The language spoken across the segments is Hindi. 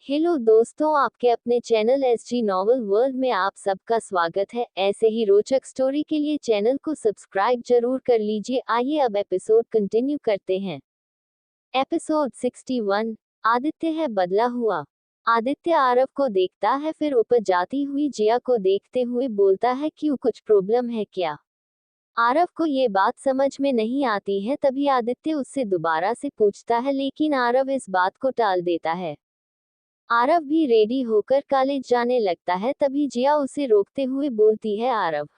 हेलो दोस्तों, आपके अपने चैनल एसजी नॉवल वर्ल्ड में आप सबका स्वागत है। ऐसे ही रोचक स्टोरी के लिए चैनल को सब्सक्राइब जरूर कर लीजिए। आइए अब एपिसोड कंटिन्यू करते हैं। एपिसोड 61। आदित्य है बदला हुआ। आदित्य आरव को देखता है, फिर ऊपर जाती हुई जिया को देखते हुए बोलता है, क्यों, कुछ प्रॉब्लम है क्या? आरव को ये बात समझ में नहीं आती है। तभी आदित्य उससे दोबारा से पूछता है, लेकिन आरव इस बात को टाल देता है। आरव भी रेडी होकर कॉलेज जाने लगता है। तभी जिया उसे रोकते हुए बोलती है, आरव।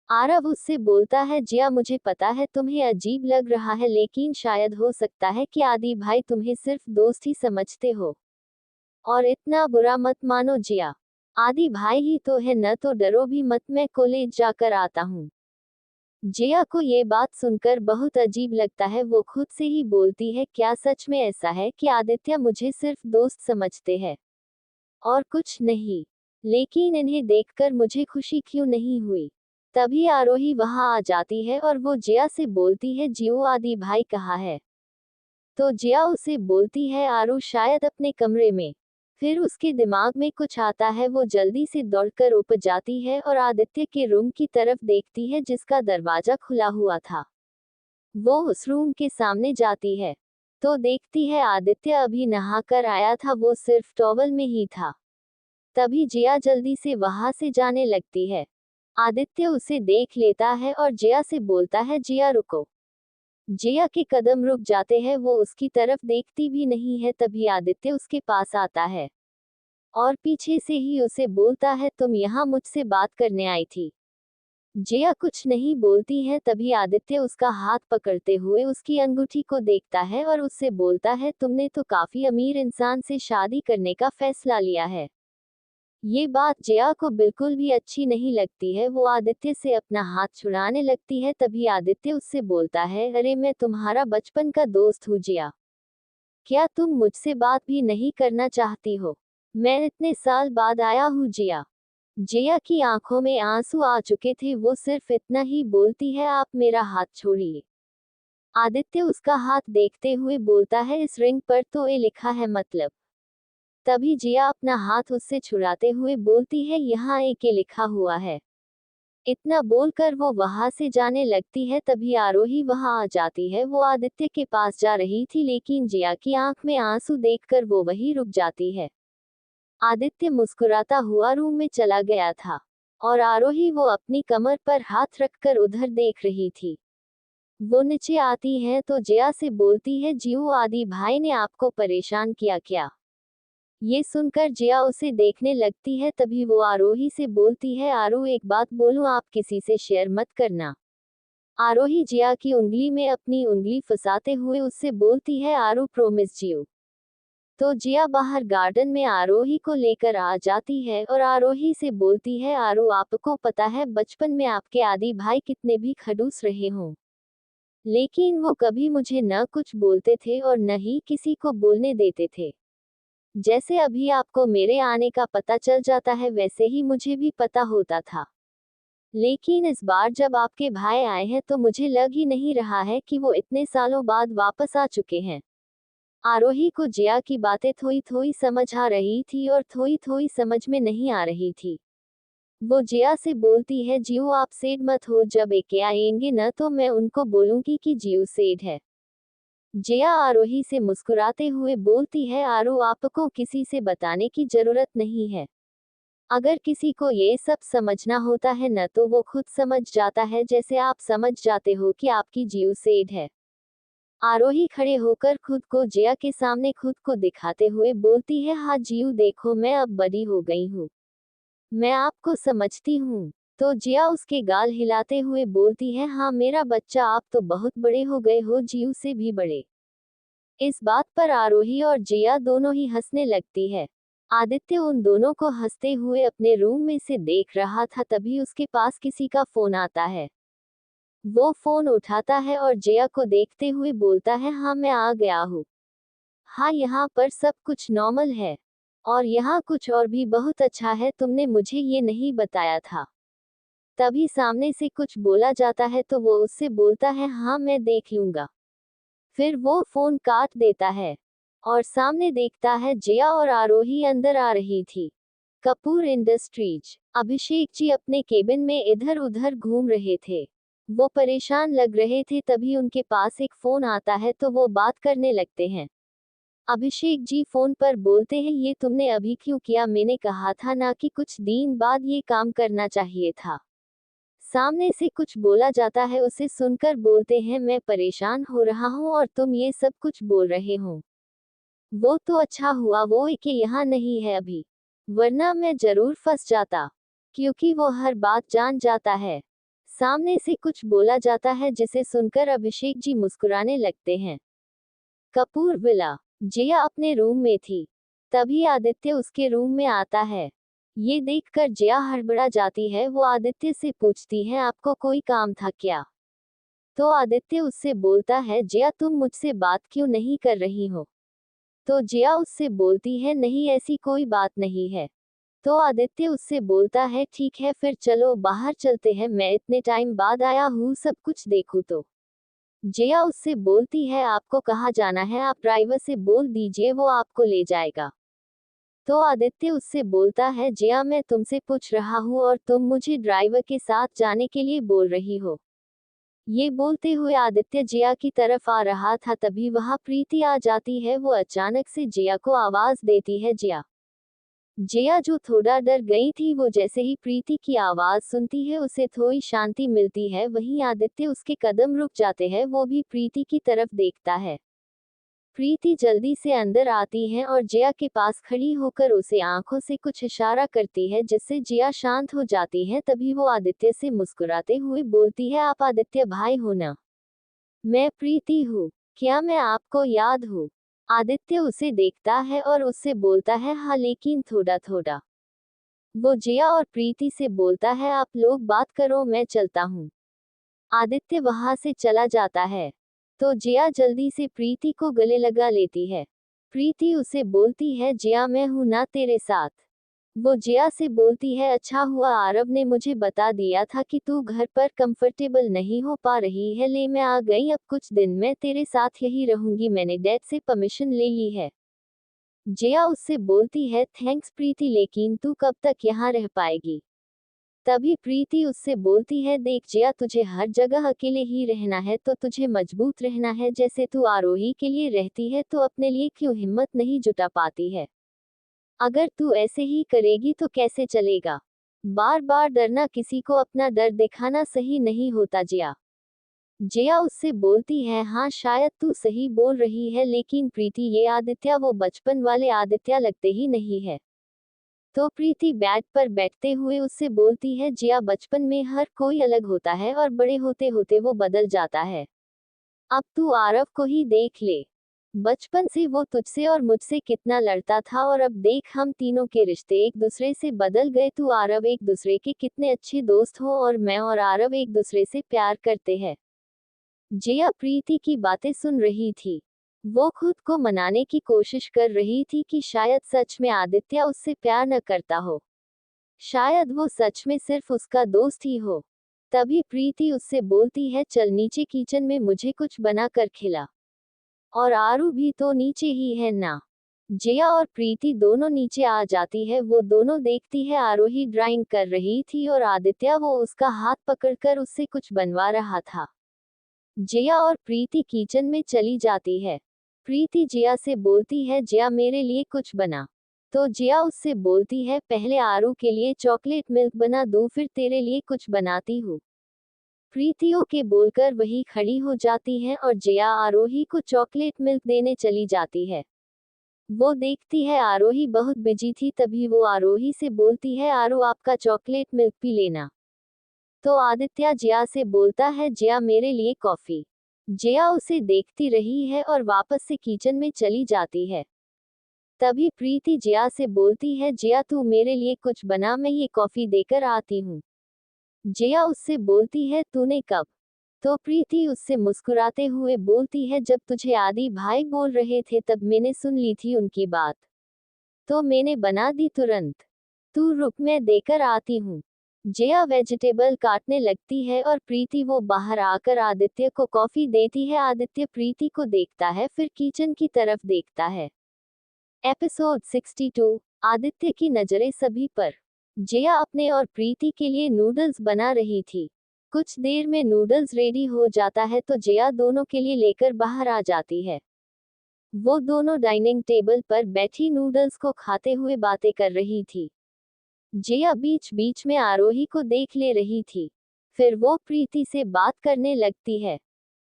आरव उससे बोलता है, जिया, मुझे पता है तुम्हें अजीब लग रहा है, लेकिन शायद हो सकता है कि आदि भाई तुम्हें सिर्फ दोस्त ही समझते हो। और इतना बुरा मत मानो जिया। आदि भाई ही तो है, न तो डरो भी मत, मैं कॉलेज जाकर आता हूँ। जिया को ये बात सुनकर बहुत अजीब लगता है। वो खुद से ही बोलती है, क्या सच में ऐसा है कि आदित्य मुझे सिर्फ दोस्त समझते हैं और कुछ नहीं? लेकिन इन्हें देखकर मुझे खुशी क्यों नहीं हुई? तभी आरोही वहां आ जाती है और वो जिया से बोलती है, जियो, आदि भाई कहाँ है? तो जिया उसे बोलती है, आरू शायद अपने कमरे में। फिर उसके दिमाग में कुछ आता है। वो जल्दी से दौड़कर ऊपर जाती है और आदित्य के रूम की तरफ देखती है, जिसका दरवाजा खुला हुआ था। वो उस रूम के सामने जाती है तो देखती है आदित्य अभी नहाकर आया था। वो सिर्फ टॉवल में ही था। तभी जिया जल्दी से वहां से जाने लगती है। आदित्य उसे देख लेता है और जिया से बोलता है, जिया रुको। जिया के कदम रुक जाते हैं। वो उसकी तरफ देखती भी नहीं है। तभी आदित्य उसके पास आता है और पीछे से ही उसे बोलता है, तुम यहाँ मुझसे बात करने आई थी? जिया कुछ नहीं बोलती है। तभी आदित्य उसका हाथ पकड़ते हुए उसकी अंगूठी को देखता है और उससे बोलता है, तुमने तो काफी अमीर इंसान से शादी करने का फैसला लिया है। ये बात जिया को बिल्कुल भी अच्छी नहीं लगती है। वो आदित्य से अपना हाथ छुड़ाने लगती है। तभी आदित्य उससे बोलता है, अरे मैं तुम्हारा बचपन का दोस्त हूँ जिया। क्या तुम मुझसे बात भी नहीं करना चाहती हो? मैं इतने साल बाद आया हूँ जिया। जिया की आंखों में आंसू आ चुके थे। वो सिर्फ इतना ही बोलती है, आप मेरा हाथ छोड़िए। आदित्य उसका हाथ देखते हुए बोलता है, इस रिंग पर तो ए लिखा है, मतलब? तभी जिया अपना हाथ उससे छुड़ाते हुए बोलती है, यहाँ ए लिखा हुआ है। इतना बोलकर वो वहां से जाने लगती है। तभी आरोही वहां आ जाती है। वो आदित्य के पास जा रही थी, लेकिन जिया की आंख में आंसू देखकर वो वहीं रुक जाती है। आदित्य मुस्कुराता हुआ रूम में चला गया था और आरोही वो अपनी कमर पर हाथ रखकर उधर देख रही थी। वो नीचे आती है तो जिया से बोलती है, जियो, आदि भाई ने आपको परेशान किया क्या? ये सुनकर जिया उसे देखने लगती है। तभी वो आरोही से बोलती है, आरू, एक बात बोलूं, आप किसी से शेयर मत करना। आरोही जिया की उंगली में अपनी उंगली फंसाते हुए उससे बोलती है, आरू, प्रॉमिस जियो। तो जिया बाहर गार्डन में आरोही को लेकर आ जाती है और आरोही से बोलती है, आरो, आपको पता है बचपन में आपके आदि भाई कितने भी खड़ूस रहे हों, लेकिन वो कभी मुझे न कुछ बोलते थे और न ही किसी को बोलने देते थे। जैसे अभी आपको मेरे आने का पता चल जाता है, वैसे ही मुझे भी पता होता था। लेकिन इस बार जब आपके भाई आए हैं तो मुझे लग ही नहीं रहा है कि वो इतने सालों बाद वापस आ चुके हैं। आरोही को जिया की बातें थोड़ी थोड़ी समझ आ रही थी और थोड़ी थोड़ी समझ में नहीं आ रही थी। वो जिया से बोलती है, जियो, आप सेड मत हो, जब एके आएंगे न तो मैं उनको बोलूंगी कि जियो सेड है। जिया आरोही से मुस्कुराते हुए बोलती है, आरो, आपको किसी से बताने की जरूरत नहीं है। अगर किसी को ये सब समझना होता है न तो वो खुद समझ जाता है, जैसे आप समझ जाते हो कि आपकी जियो सेड है। आरोही खड़े होकर खुद को जिया के सामने खुद को दिखाते हुए बोलती है, हाँ जियो, देखो, मैं अब बड़ी हो गई हूँ। मैं आपको समझती हूँ। तो जिया उसके गाल हिलाते हुए बोलती है, हाँ मेरा बच्चा, आप तो बहुत बड़े हो गए हो, जियो से भी बड़े। इस बात पर आरोही और जिया दोनों ही हंसने लगती है। आदित्य उन दोनों को हंसते हुए अपने रूम में से देख रहा था। तभी उसके पास किसी का फोन आता है। वो फोन उठाता है और जिया को देखते हुए बोलता है, हाँ मैं आ गया हूँ। हाँ, यहाँ पर सब कुछ नॉर्मल है और यहाँ कुछ और भी बहुत अच्छा है, तुमने मुझे ये नहीं बताया था। तभी सामने से कुछ बोला जाता है तो वो उससे बोलता है, हाँ मैं देख लूंगा। फिर वो फोन काट देता है और सामने देखता है जया और आरोही अंदर आ रही थी। कपूर इंडस्ट्रीज। अभिषेक जी अपने केबिन में इधर उधर घूम रहे थे। वो परेशान लग रहे थे, तभी उनके पास एक फोन आता है तो वो बात करने लगते हैं। अभिषेक जी फोन पर बोलते हैं, ये तुमने अभी क्यों किया? मैंने कहा था ना कि कुछ दिन बाद ये काम करना चाहिए था। सामने से कुछ बोला जाता है, उसे सुनकर बोलते हैं, मैं परेशान हो रहा हूँ और तुम ये सब कुछ बोल रहे हो। वो तो अच्छा हुआ वो एक यहाँ नहीं है अभी, वरना मैं जरूर फंस जाता, क्योंकि वो हर बात जान जाता है। सामने से कुछ बोला जाता है जिसे सुनकर अभिषेक जी मुस्कुराने लगते हैं। कपूर विला। जिया अपने रूम में थी, तभी आदित्य उसके रूम में आता है। ये देखकर जिया हड़बड़ा जाती है। वो आदित्य से पूछती है, आपको कोई काम था क्या? तो आदित्य उससे बोलता है, जिया तुम मुझसे बात क्यों नहीं कर रही हो? तो जिया उससे बोलती है, नहीं ऐसी कोई बात नहीं है। तो आदित्य उससे बोलता है, ठीक है फिर चलो बाहर चलते हैं, मैं इतने टाइम बाद आया हूँ, सब कुछ देखूं तो। जिया उससे बोलती है, आपको कहाँ जाना है? आप ड्राइवर से बोल दीजिए, वो आपको ले जाएगा। तो आदित्य उससे बोलता है, जिया मैं तुमसे पूछ रहा हूँ और तुम मुझे ड्राइवर के साथ जाने के लिए बोल रही हो। ये बोलते हुए आदित्य जिया की तरफ आ रहा था, तभी वहां प्रीति आ जाती है। वो अचानक से जिया को आवाज देती है, जिया। जिया जो थोड़ा डर गई थी, वो जैसे ही प्रीति की आवाज सुनती है उसे थोड़ी शांति मिलती है। वहीं आदित्य उसके कदम रुक जाते हैं, वो भी प्रीति की तरफ देखता है। प्रीति जल्दी से अंदर आती है और जिया के पास खड़ी होकर उसे आंखों से कुछ इशारा करती है, जिससे जिया शांत हो जाती है। तभी वो आदित्य से मुस्कुराते हुए बोलती है, आप आदित्य भाई हो ना? मैं प्रीति हूँ, क्या मैं आपको याद हूँ? आदित्य उसे देखता है और उससे बोलता है, हाँ लेकिन थोड़ा थोड़ा। वो जिया और प्रीति से बोलता है, आप लोग बात करो, मैं चलता हूँ। आदित्य वहां से चला जाता है। तो जिया जल्दी से प्रीति को गले लगा लेती है। प्रीति उसे बोलती है, जिया मैं हूं ना तेरे साथ। वो जिया से बोलती है, अच्छा हुआ आरव ने मुझे बता दिया था कि तू घर पर कंफर्टेबल नहीं हो पा रही है, ले मैं आ गई, अब कुछ दिन मैं तेरे साथ यही रहूंगी, मैंने डैड से परमिशन ले ली है। जिया उससे बोलती है, थैंक्स प्रीति, लेकिन तू कब तक यहाँ रह पाएगी? तभी प्रीति उससे बोलती है, देख जिया, तुझे हर जगह अकेले ही रहना है तो तुझे मजबूत रहना है। जैसे तू आरोही के लिए रहती है तो अपने लिए क्यों हिम्मत नहीं जुटा पाती है? अगर तू ऐसे ही करेगी तो कैसे चलेगा? बार बार डरना, किसी को अपना डर दिखाना सही नहीं होता जिया। जिया उससे बोलती है, हाँ शायद तू सही बोल रही है, लेकिन प्रीति ये आदित्य वो बचपन वाले आदित्य लगते ही नहीं है। तो प्रीति बेड पर बैठते हुए उससे बोलती है, जिया बचपन में हर कोई अलग होता है और बड़े होते होते वो बदल जाता है। अब तू आरव को ही देख ले, बचपन से वो तुझसे और मुझसे कितना लड़ता था, और अब देख हम तीनों के रिश्ते एक दूसरे से बदल गए। तू आरव एक दूसरे के कितने अच्छे दोस्त हो और मैं और आरव एक दूसरे से प्यार करते हैं। जिया प्रीति की बातें सुन रही थी। वो खुद को मनाने की कोशिश कर रही थी कि शायद सच में आदित्य उससे प्यार न करता हो, शायद वो सच में सिर्फ उसका दोस्त ही हो। तभी प्रीति उससे बोलती है, चल नीचे किचन में मुझे कुछ बना कर खिला, और आरू भी तो नीचे ही है ना। जिया और प्रीति दोनों नीचे आ जाती है। वो दोनों देखती है आरोही ड्राइंग कर रही थी और आदित्य वो उसका हाथ पकड़कर उससे कुछ बनवा रहा था। जिया और प्रीति किचन में चली जाती है। प्रीति जिया से बोलती है, जिया मेरे लिए कुछ बना। तो जिया उससे बोलती है, पहले आरू के लिए चॉकलेट मिल्क बना दूं, फिर तेरे लिए कुछ बनाती हूँ। प्रीति ओके बोलकर वही खड़ी हो जाती है और जिया आरोही को चॉकलेट मिल्क देने चली जाती है। वो देखती है आरोही बहुत बिजी थी, तभी वो आरोही से बोलती है, आरू आपका चॉकलेट मिल्क पी लेना। तो आदित्य जिया से बोलता है, जिया मेरे लिए कॉफी। जिया उसे देखती रही है और वापस से किचन में चली जाती है। तभी प्रीति जिया से बोलती है, जिया तू मेरे लिए कुछ बना, मैं ये कॉफी देकर आती हूँ। जिया उससे बोलती है, तूने कब? तो प्रीति उससे मुस्कुराते हुए बोलती है, जब तुझे आदि भाई बोल रहे थे तब मैंने सुन ली थी उनकी बात, तो मैंने बना दी तुरंत। तू रुक, मैं देकर आती हूँ। जिया वेजिटेबल काटने लगती है और प्रीति वो बाहर आकर आदित्य को कॉफी देती है। आदित्य प्रीति को देखता है, फिर किचन की तरफ देखता है। एपिसोड 62। आदित्य की नजरें सभी पर। जया अपने और प्रीति के लिए नूडल्स बना रही थी। कुछ देर में नूडल्स रेडी हो जाता है तो जया दोनों के लिए लेकर बाहर आ जाती है। वो दोनों डाइनिंग टेबल पर बैठी नूडल्स को खाते हुए बातें कर रही थी। जया बीच बीच में आरोही को देख ले रही थी। फिर वो प्रीति से बात करने लगती है।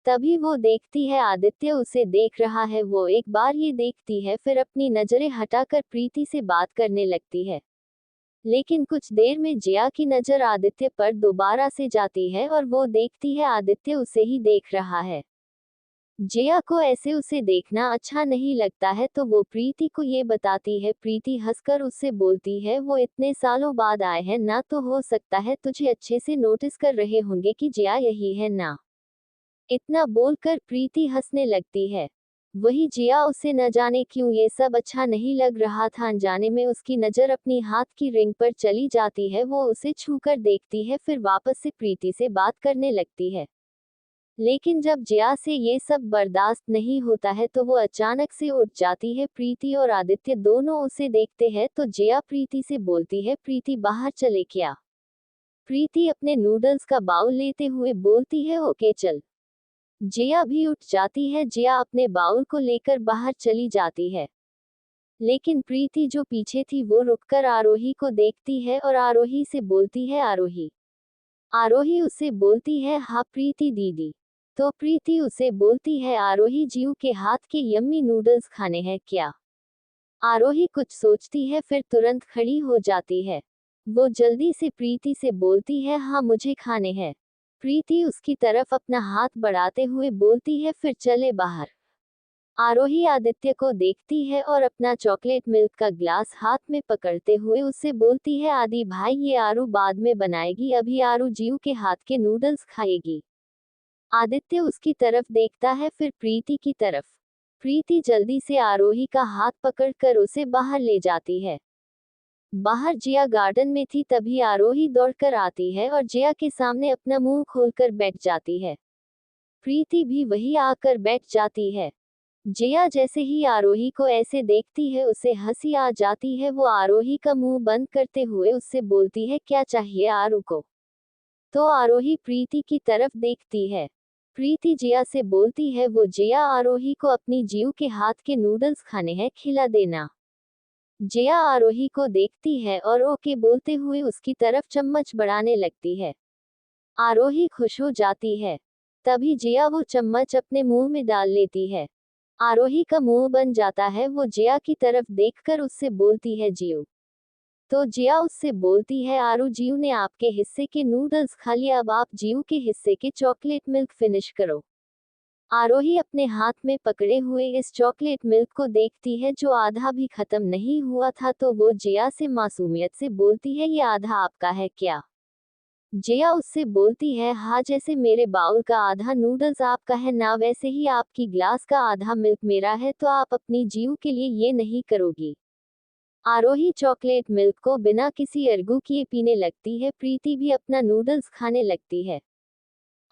तभी वो देखती है आदित्य उसे देख रहा है। वो एक बार ये देखती है, फिर अपनी नजरें हटाकर प्रीति से बात करने लगती है। लेकिन कुछ देर में जया की नजर आदित्य पर दोबारा से जाती है और वो देखती है आदित्य उसे ही देख रहा है। जया को ऐसे उसे देखना अच्छा नहीं लगता है तो वो प्रीति को ये बताती है। प्रीति हंसकर उससे बोलती है, वो इतने सालों बाद आए हैं ना, तो हो सकता है तुझे अच्छे से नोटिस कर रहे होंगे कि जया यही है ना। इतना बोलकर प्रीति हंसने लगती है। वही जया उसे न जाने क्यों ये सब अच्छा नहीं लग रहा था। अनजाने में उसकी नजर अपनी हाथ की रिंग पर चली जाती है। वो उसे छूकर देखती है, फिर वापस से प्रीति से बात करने लगती है। लेकिन जब जया से ये सब बर्दाश्त नहीं होता है तो वो अचानक से उठ जाती है। प्रीति और आदित्य दोनों उसे देखते हैं तो जया प्रीति से बोलती है, प्रीति बाहर चले क्या। प्रीति अपने नूडल्स का बाउल लेते हुए बोलती है, ओके चल। जया भी उठ जाती है। जया अपने बाउल को लेकर बाहर चली जाती है। लेकिन प्रीति जो पीछे थी वो रुककर आरोही को देखती है और आरोही से बोलती है, आरोही। आरोही उसे बोलती है, हाँ प्रीति दीदी। तो प्रीति उसे बोलती है, आरोही जीव के हाथ के यम्मी नूडल्स खाने हैं क्या। आरोही कुछ सोचती है, फिर तुरंत खड़ी हो जाती है। वो जल्दी से प्रीति से बोलती है, हाँ मुझे खाने हैं। प्रीति उसकी तरफ अपना हाथ बढ़ाते हुए बोलती है, फिर चले बाहर। आरोही आदित्य को देखती है और अपना चॉकलेट मिल्क का ग्लास हाथ में पकड़ते हुए उससे बोलती है, आदि भाई ये आरू बाद में बनाएगी, अभी आरू जीव के हाथ के नूडल्स खाएगी। आदित्य उसकी तरफ देखता है, फिर प्रीति की तरफ। प्रीति जल्दी से आरोही का हाथ पकड़कर उसे बाहर ले जाती है। बाहर जया गार्डन में थी, तभी आरोही दौड़कर आती है और जया के सामने अपना मुंह खोलकर बैठ जाती है। प्रीति भी वही आकर बैठ जाती है। जया जैसे ही आरोही को ऐसे देखती है उसे हंसी आ जाती है। वो आरोही का मुंह बंद करते हुए उससे बोलती है, क्या चाहिए आरू को। तो आरोही प्रीति की तरफ देखती है। प्रीति जया से बोलती है, वो जया आरोही को अपनी जीव के हाथ के नूडल्स खाने हैं, खिला देना। जया आरोही को देखती है और ओके बोलते हुए उसकी तरफ चम्मच बढ़ाने लगती है। आरोही खुश हो जाती है। तभी जया वो चम्मच अपने मुंह में डाल लेती है। आरोही का मुंह बन जाता है। वो जया की तरफ देखकर उससे बोलती है, जीव। तो जया उससे बोलती है, आरू जीव ने आपके हिस्से के नूडल्स खा लिया, अब आप जीव के हिस्से के चॉकलेट मिल्क फिनिश करो। आरोही अपने हाथ में पकड़े हुए इस चॉकलेट मिल्क को देखती है जो आधा भी खत्म नहीं हुआ था, तो वो जया से मासूमियत से बोलती है, ये आधा आपका है क्या। जया उससे बोलती है, हाँ जैसे मेरे बाउल का आधा नूडल्स आपका है ना, वैसे ही आपकी ग्लास का आधा मिल्क मेरा है, तो आप अपनी जीव के लिए ये नहीं करोगी। आरोही चॉकलेट मिल्क को बिना किसी अर्गू किए पीने लगती है। प्रीति भी अपना नूडल्स खाने लगती है।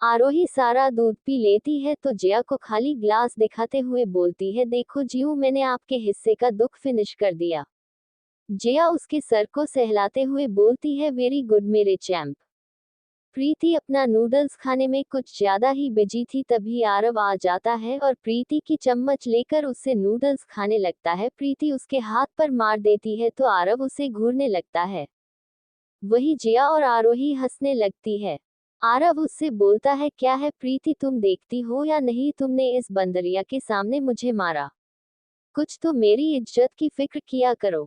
आरोही सारा दूध पी लेती है तो जया को खाली ग्लास दिखाते हुए बोलती है, देखो जीव मैंने आपके हिस्से का दुख फिनिश कर दिया। जया उसके सर को सहलाते हुए बोलती है, वेरी गुड मेरे चैंप। प्रीति अपना नूडल्स खाने में कुछ ज्यादा ही बिजी थी, तभी आरव आ जाता है और प्रीति की चम्मच लेकर उससे नूडल्स खाने लगता है। प्रीति उसके हाथ पर मार देती है तो आरव उसे घूरने लगता है। वही जया और आरोही हंसने लगती है। आरव उससे बोलता है, क्या है प्रीति, तुम देखती हो या नहीं, तुमने इस बंदरिया के सामने मुझे मारा। कुछ तो मेरी इज्जत की फिक्र किया करो।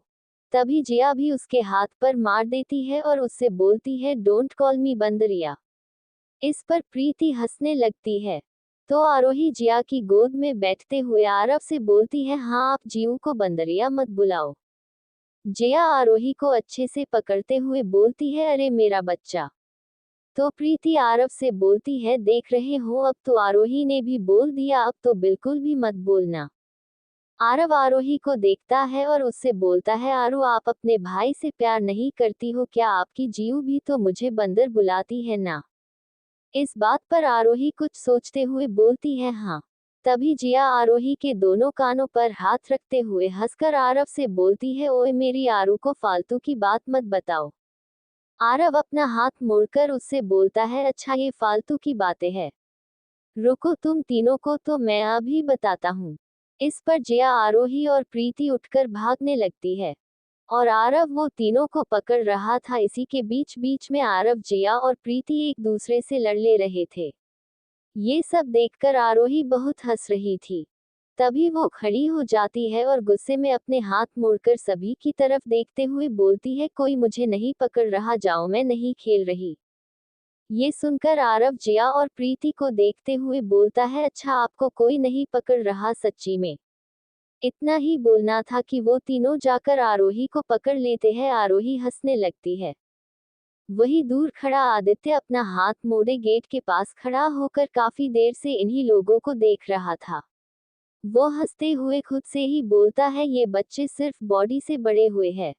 तभी जया भी उसके हाथ पर मार देती है और उससे बोलती है, डोंट कॉल मी बंदरिया। इस पर प्रीति हंसने लगती है। तो आरोही जया की गोद में बैठते हुए आरव से बोलती है, हाँ आप जीव को बंदरिया मत बुलाओ। जया आरोही को अच्छे से पकड़ते हुए बोलती है, अरे मेरा बच्चा। तो प्रीति आरव से बोलती है, देख रहे हो अब तो आरोही ने भी बोल दिया, अब तो बिल्कुल भी मत बोलना। आरव आरोही को देखता है और उससे बोलता है, आरू आप अपने भाई से प्यार नहीं करती हो क्या, आपकी जीव भी तो मुझे बंदर बुलाती है ना। इस बात पर आरोही कुछ सोचते हुए बोलती है, हाँ। तभी जिया आरोही के दोनों कानों पर हाथ रखते हुए हंसकर आरव से बोलती है, ओए मेरी आरू को फालतू की बात मत बताओ। आरव अपना हाथ मोड़कर उससे बोलता है, अच्छा ये फालतू की बातें हैं, रुको तुम तीनों को तो मैं अभी बताता हूँ। इस पर जिया आरोही और प्रीति उठकर भागने लगती है और आरव वो तीनों को पकड़ रहा था। इसी के बीच बीच में आरव, जिया और प्रीति एक दूसरे से लड़ ले रहे थे। ये सब देखकर आरोही बहुत हंस रही थी। तभी वो खड़ी हो जाती है और गुस्से में अपने हाथ मोड़कर सभी की तरफ देखते हुए बोलती है, कोई मुझे नहीं पकड़ रहा, जाओ मैं नहीं खेल रही। ये सुनकर आरव जिया और प्रीति को देखते हुए बोलता है, अच्छा आपको कोई नहीं पकड़ रहा सच्ची में। इतना ही बोलना था कि वो तीनों जाकर आरोही को पकड़ लेते हैं। आरोही हंसने लगती है। वही दूर खड़ा आदित्य अपना हाथ मोड़े गेट के पास खड़ा होकर काफी देर से इन्हीं लोगों को देख रहा था। वो हंसते हुए खुद से ही बोलता है, ये बच्चे सिर्फ बॉडी से बड़े हुए हैं।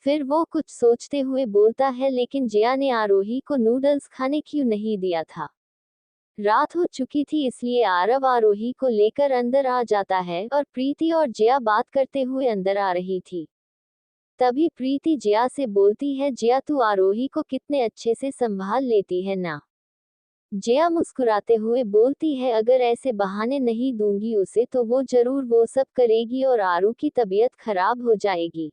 फिर वो कुछ सोचते हुए बोलता है, लेकिन जिया ने आरोही को नूडल्स खाने क्यों नहीं दिया था। रात हो चुकी थी इसलिए आरव आरोही को लेकर अंदर आ जाता है और प्रीति और जिया बात करते हुए अंदर आ रही थी। तभी प्रीति जिया से बोलती है, जिया तू आरोही को कितने अच्छे से संभाल लेती है ना। जिया मुस्कुराते हुए बोलती है, अगर ऐसे बहाने नहीं दूंगी उसे तो वो जरूर वो सब करेगी और आरू की तबीयत खराब हो जाएगी।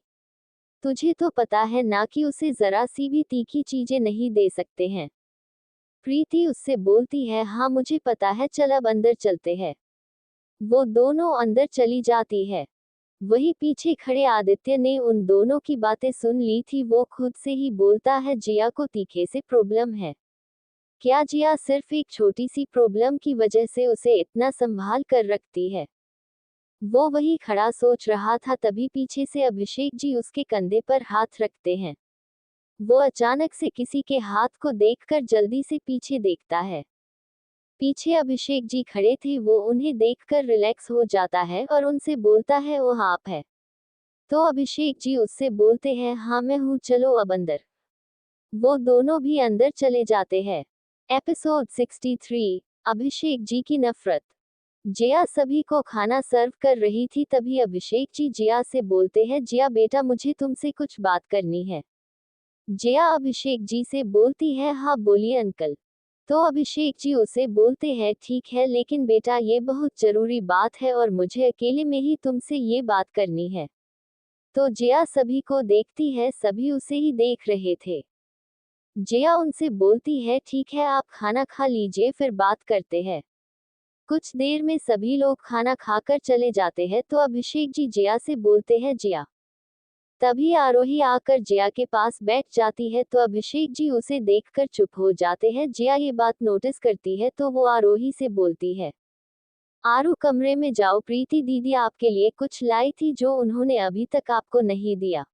तुझे तो पता है ना कि उसे जरा सी भी तीखी चीजें नहीं दे सकते हैं। प्रीति उससे बोलती है, हाँ मुझे पता है, चल अब अंदर चलते हैं। वो दोनों अंदर चली जाती है। वही पीछे खड़े आदित्य ने उन दोनों की बातें सुन ली थी। वो खुद से ही बोलता है, जिया को तीखे से प्रॉब्लम है क्या। जिया सिर्फ एक छोटी सी प्रॉब्लम की वजह से उसे इतना संभाल कर रखती है। वो वही खड़ा सोच रहा था, तभी पीछे से अभिषेक जी उसके कंधे पर हाथ रखते हैं। वो अचानक से किसी के हाथ को देखकर जल्दी से पीछे देखता है। पीछे अभिषेक जी खड़े थे। वो उन्हें देखकर रिलैक्स हो जाता है और उनसे बोलता है, वो आप है। तो अभिषेक जी उससे बोलते हैं, हाँ मैं हूँ, चलो अब अंदर। वो दोनों भी अंदर चले जाते हैं। एपिसोड 63, अभिषेक जी की नफरत। जिया सभी को खाना सर्व कर रही थी। तभी अभिषेक जी जिया से बोलते हैं, जिया बेटा मुझे तुमसे कुछ बात करनी है। जिया अभिषेक जी से बोलती है, हाँ बोलिए अंकल। तो अभिषेक जी उसे बोलते हैं, ठीक है लेकिन बेटा ये बहुत जरूरी बात है और मुझे अकेले में ही तुमसे ये बात करनी है। तो जिया सभी को देखती है, सभी उसे ही देख रहे थे। जिया उनसे बोलती है, ठीक है आप खाना खा लीजिए फिर बात करते हैं। कुछ देर में सभी लोग खाना खाकर चले जाते हैं। तो अभिषेक जी जिया से बोलते हैं, जिया। तभी आरोही आकर जिया के पास बैठ जाती है। तो अभिषेक जी उसे देखकर चुप हो जाते हैं। जिया ये बात नोटिस करती है तो वो आरोही से बोलती है, आरू कमरे में जाओ, प्रीति दीदी आपके लिए कुछ लाई थी जो उन्होंने अभी तक आपको नहीं दिया।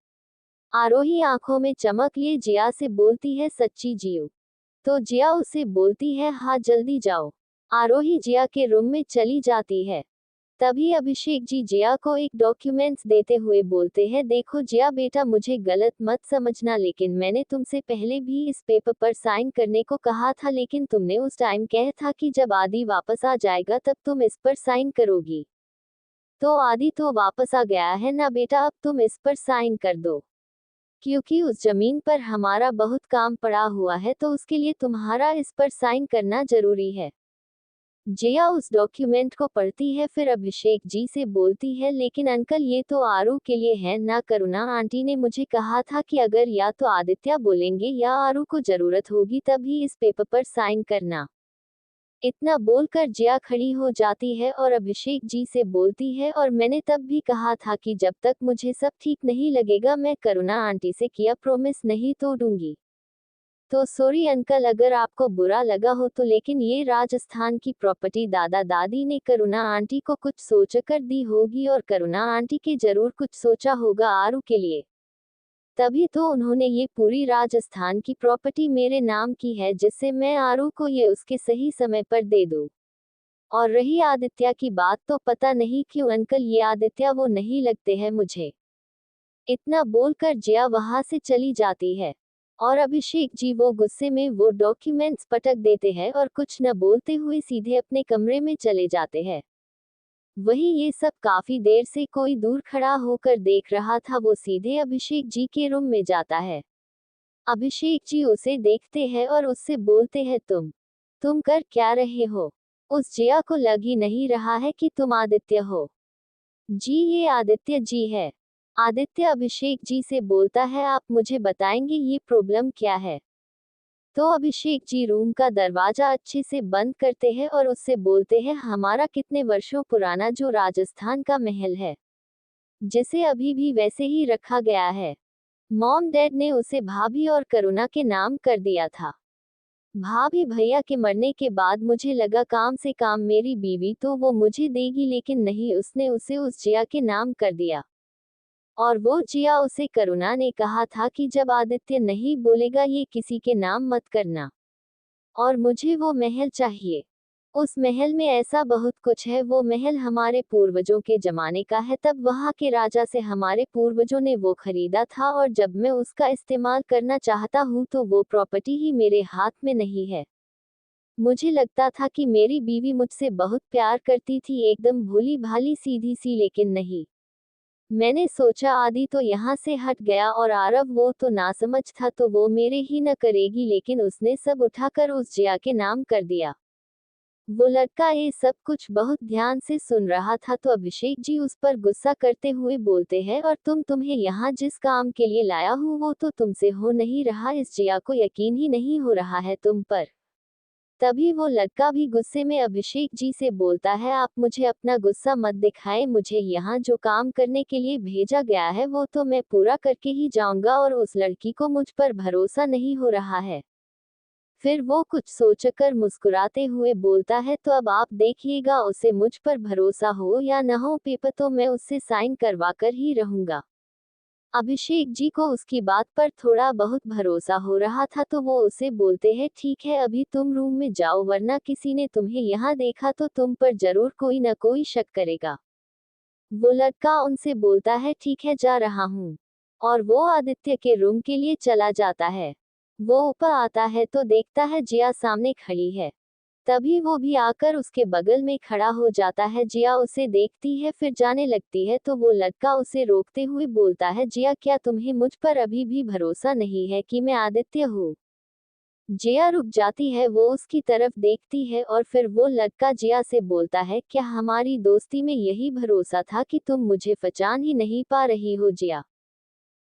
आरोही आंखों में चमक लिए जिया से बोलती है, सच्ची जियो। तो जिया उसे बोलती है, हाँ जल्दी जाओ। आरोही जिया के रूम में चली जाती है। तभी अभिषेक जी जिया को एक डॉक्यूमेंट्स देते हुए बोलते हैं, देखो जिया बेटा मुझे गलत मत समझना, लेकिन मैंने तुमसे पहले भी इस पेपर पर साइन करने को कहा था, लेकिन तुमने उस टाइम कहा था कि जब आदि वापस आ जाएगा तब तुम इस पर साइन करोगी। तो आदि तो वापस आ गया है ना बेटा, अब तुम इस पर साइन कर दो, क्योंकि उस जमीन पर हमारा बहुत काम पड़ा हुआ है तो उसके लिए तुम्हारा इस पर साइन करना जरूरी है। जिया उस डॉक्यूमेंट को पढ़ती है, फिर अभिषेक जी से बोलती है, लेकिन अंकल ये तो आरू के लिए है ना। करुणा आंटी ने मुझे कहा था कि अगर या तो आदित्य बोलेंगे या आरू को जरूरत होगी तभी इस पेपर पर साइन करना। इतना बोलकर जिया खड़ी हो जाती है और अभिषेक जी से बोलती है, और मैंने तब भी कहा था कि जब तक मुझे सब ठीक नहीं लगेगा मैं करुणा आंटी से किया प्रॉमिस नहीं तोड़ूंगी। तो सॉरी अंकल अगर आपको बुरा लगा हो तो, लेकिन ये राजस्थान की प्रॉपर्टी दादा दादी ने करुणा आंटी को कुछ सोचकर दी होगी और करुणा आंटी के जरूर कुछ सोचा होगा आरू के लिए, तभी तो उन्होंने ये पूरी राजस्थान की प्रॉपर्टी मेरे नाम की है, जिससे मैं आरू को ये उसके सही समय पर दे दूं। और रही आदित्य की बात, तो पता नहीं क्यों अंकल ये आदित्य वो नहीं लगते हैं मुझे। इतना बोलकर जिया वहां से चली जाती है। और अभिषेक जी वो गुस्से में वो डॉक्यूमेंट्स पटक देते हैं और कुछ न बोलते हुए सीधे अपने कमरे में चले जाते हैं। वहीं ये सब काफी देर से कोई दूर खड़ा होकर देख रहा था। वो सीधे अभिषेक जी के रूम में जाता है। अभिषेक जी उसे देखते हैं और उससे बोलते हैं, तुम कर क्या रहे हो? उस जिया को लग ही नहीं रहा है कि तुम आदित्य हो। जी ये आदित्य जी है। आदित्य अभिषेक जी से बोलता है, आप मुझे बताएंगे ये प्रॉब्लम क्या है? तो अभिषेक जी रूम का दरवाजा अच्छे से बंद करते हैं और उससे बोलते हैं, हमारा कितने वर्षों पुराना जो राजस्थान का महल है, जिसे अभी भी वैसे ही रखा गया है। मॉम डैड ने उसे भाभी और करुणा के नाम कर दिया था। भाभी भैया के मरने के बाद मुझे लगा काम से काम मेरी बीवी तो वो मुझे देगी, लेकिन नहीं, उसने उसे उस जिया के नाम कर दिया। और वो जिया उसे करुणा ने कहा था कि जब आदित्य नहीं बोलेगा ये किसी के नाम मत करना। और मुझे वो महल चाहिए। उस महल में ऐसा बहुत कुछ है, वो महल हमारे पूर्वजों के जमाने का है, तब वहाँ के राजा से हमारे पूर्वजों ने वो खरीदा था, और जब मैं उसका इस्तेमाल करना चाहता हूँ तो वो प्रॉपर्टी ही मेरे हाथ में नहीं है। मुझे लगता था कि मेरी बीवी मुझसे बहुत प्यार करती थी, एकदम भोली भाली सीधी सी, लेकिन नहीं। मैंने सोचा आदि तो यहाँ से हट गया और आरव वो तो नासमझ था, तो वो मेरे ही न करेगी, लेकिन उसने सब उठाकर उस जिया के नाम कर दिया। वो लड़का ये सब कुछ बहुत ध्यान से सुन रहा था, तो अभिषेक जी उस पर गुस्सा करते हुए बोलते हैं, और तुम्हें यहाँ जिस काम के लिए लाया हूँ वो तो तुमसे हो नहीं रहा, इस जिया को यकीन ही नहीं हो रहा है तुम पर। तभी वो लड़का भी गुस्से में अभिषेक जी से बोलता है, आप मुझे अपना गुस्सा मत दिखाएं, मुझे यहाँ जो काम करने के लिए भेजा गया है वो तो मैं पूरा करके ही जाऊंगा, और उस लड़की को मुझ पर भरोसा नहीं हो रहा है। फिर वो कुछ सोचकर मुस्कुराते हुए बोलता है, तो अब आप देखिएगा, उसे मुझ पर भरोसा हो या न हो, पेपर तो मैं उससे साइन करवा कर ही रहूंगा। अभिषेक जी को उसकी बात पर थोड़ा बहुत भरोसा हो रहा था, तो वो उसे बोलते हैं, ठीक है अभी तुम रूम में जाओ, वरना किसी ने तुम्हें यहाँ देखा तो तुम पर जरूर कोई न कोई शक करेगा। वो लड़का उनसे बोलता है, ठीक है जा रहा हूँ। और वो आदित्य के रूम के लिए चला जाता है। वो ऊपर आता है तो देखता है जिया सामने खड़ी है। तभी वो भी आकर उसके बगल में खड़ा हो जाता है। जिया उसे देखती है, फिर जाने लगती है, तो वो लड़का उसे रोकते हुए बोलता है, जिया क्या तुम्हें मुझ पर अभी भी भरोसा नहीं है कि मैं आदित्य हूँ? जिया रुक जाती है, वो उसकी तरफ देखती है, और फिर वो लड़का जिया से बोलता है, क्या हमारी दोस्ती में यही भरोसा था कि तुम मुझे पहचान ही नहीं पा रही हो जिया?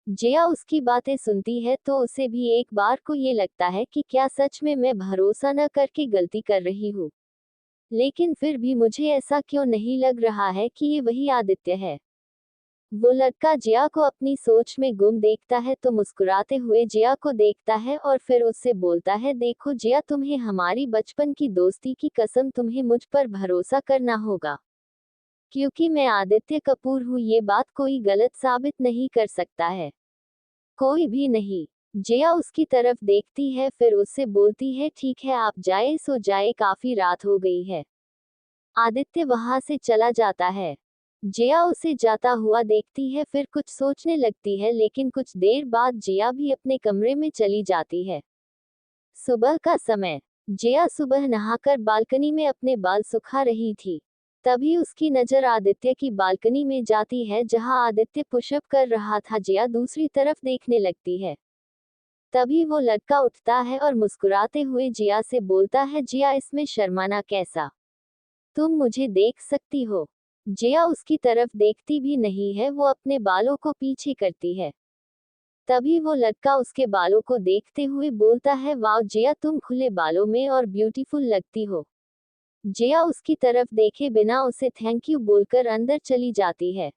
जिया उसकी बातें सुनती है तो उसे भी एक बार को ये लगता है कि क्या सच में मैं भरोसा न करके गलती कर रही हूँ। लेकिन फिर भी मुझे ऐसा क्यों नहीं लग रहा है कि ये वही आदित्य है। वो लड़का जिया को अपनी सोच में गुम देखता है, तो मुस्कुराते हुए जिया को देखता है और फिर उससे बोलता है, देखो जिया, तुम्हें हमारी बचपन की दोस्ती की कसम, तुम्हें मुझ पर भरोसा करना होगा। क्योंकि मैं आदित्य कपूर हूँ, ये बात कोई गलत साबित नहीं कर सकता है। कोई भी नहीं। जिया उसकी तरफ देखती है, फिर उससे बोलती है, ठीक है आप जाए, सो जाए, काफी रात हो गई है। आदित्य वहां से चला जाता है। जिया उसे जाता हुआ देखती है, फिर कुछ सोचने लगती है, लेकिन कुछ देर बाद जिया भी अपने कमरे में चली जाती है। सुबह का समय। जिया सुबह नहाकर बालकनी में अपने बाल सुखा रही थी। तभी उसकी नजर आदित्य की बालकनी में जाती है, जहां आदित्य पुशअप कर रहा था। जिया दूसरी तरफ देखने लगती है। तभी वो लड़का उठता है और मुस्कुराते हुए जिया से बोलता है, जिया इसमें शर्माना कैसा? तुम मुझे देख सकती हो। जिया उसकी तरफ देखती भी नहीं है, वो अपने बालों को पीछे करती है। तभी वो लड़का उसके बालों को देखते हुए बोलता है, वाह जिया, तुम खुले बालों में और ब्यूटीफुल लगती हो। जिया उसकी तरफ देखे बिना उसे थैंक यू बोलकर अंदर चली जाती है।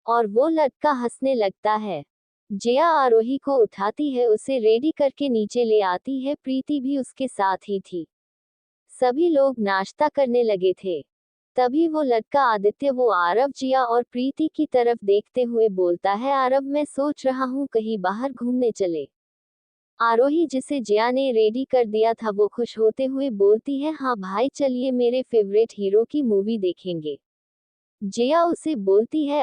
और वो लड़का हंसने लगता है। जिया आरोही को उठाती है, उसे रेडी करके नीचे ले आती है। प्रीति भी उसके साथ ही थी। सभी लोग नाश्ता करने लगे थे। तभी वो लड़का आदित्य वो आरव, जिया और प्रीति की तरफ देखते हुए बोलता है, आरव मैं सोच रहा हूँ कहीं बाहर घूमने चले। आरोही, जिसे जिया ने रेडी कर दिया था, वो खुश होते हुए बोलती है, हाँ भाई चलिए, मेरे फेवरेट हीरो की मूवी देखेंगे। जिया उसे बोलती है,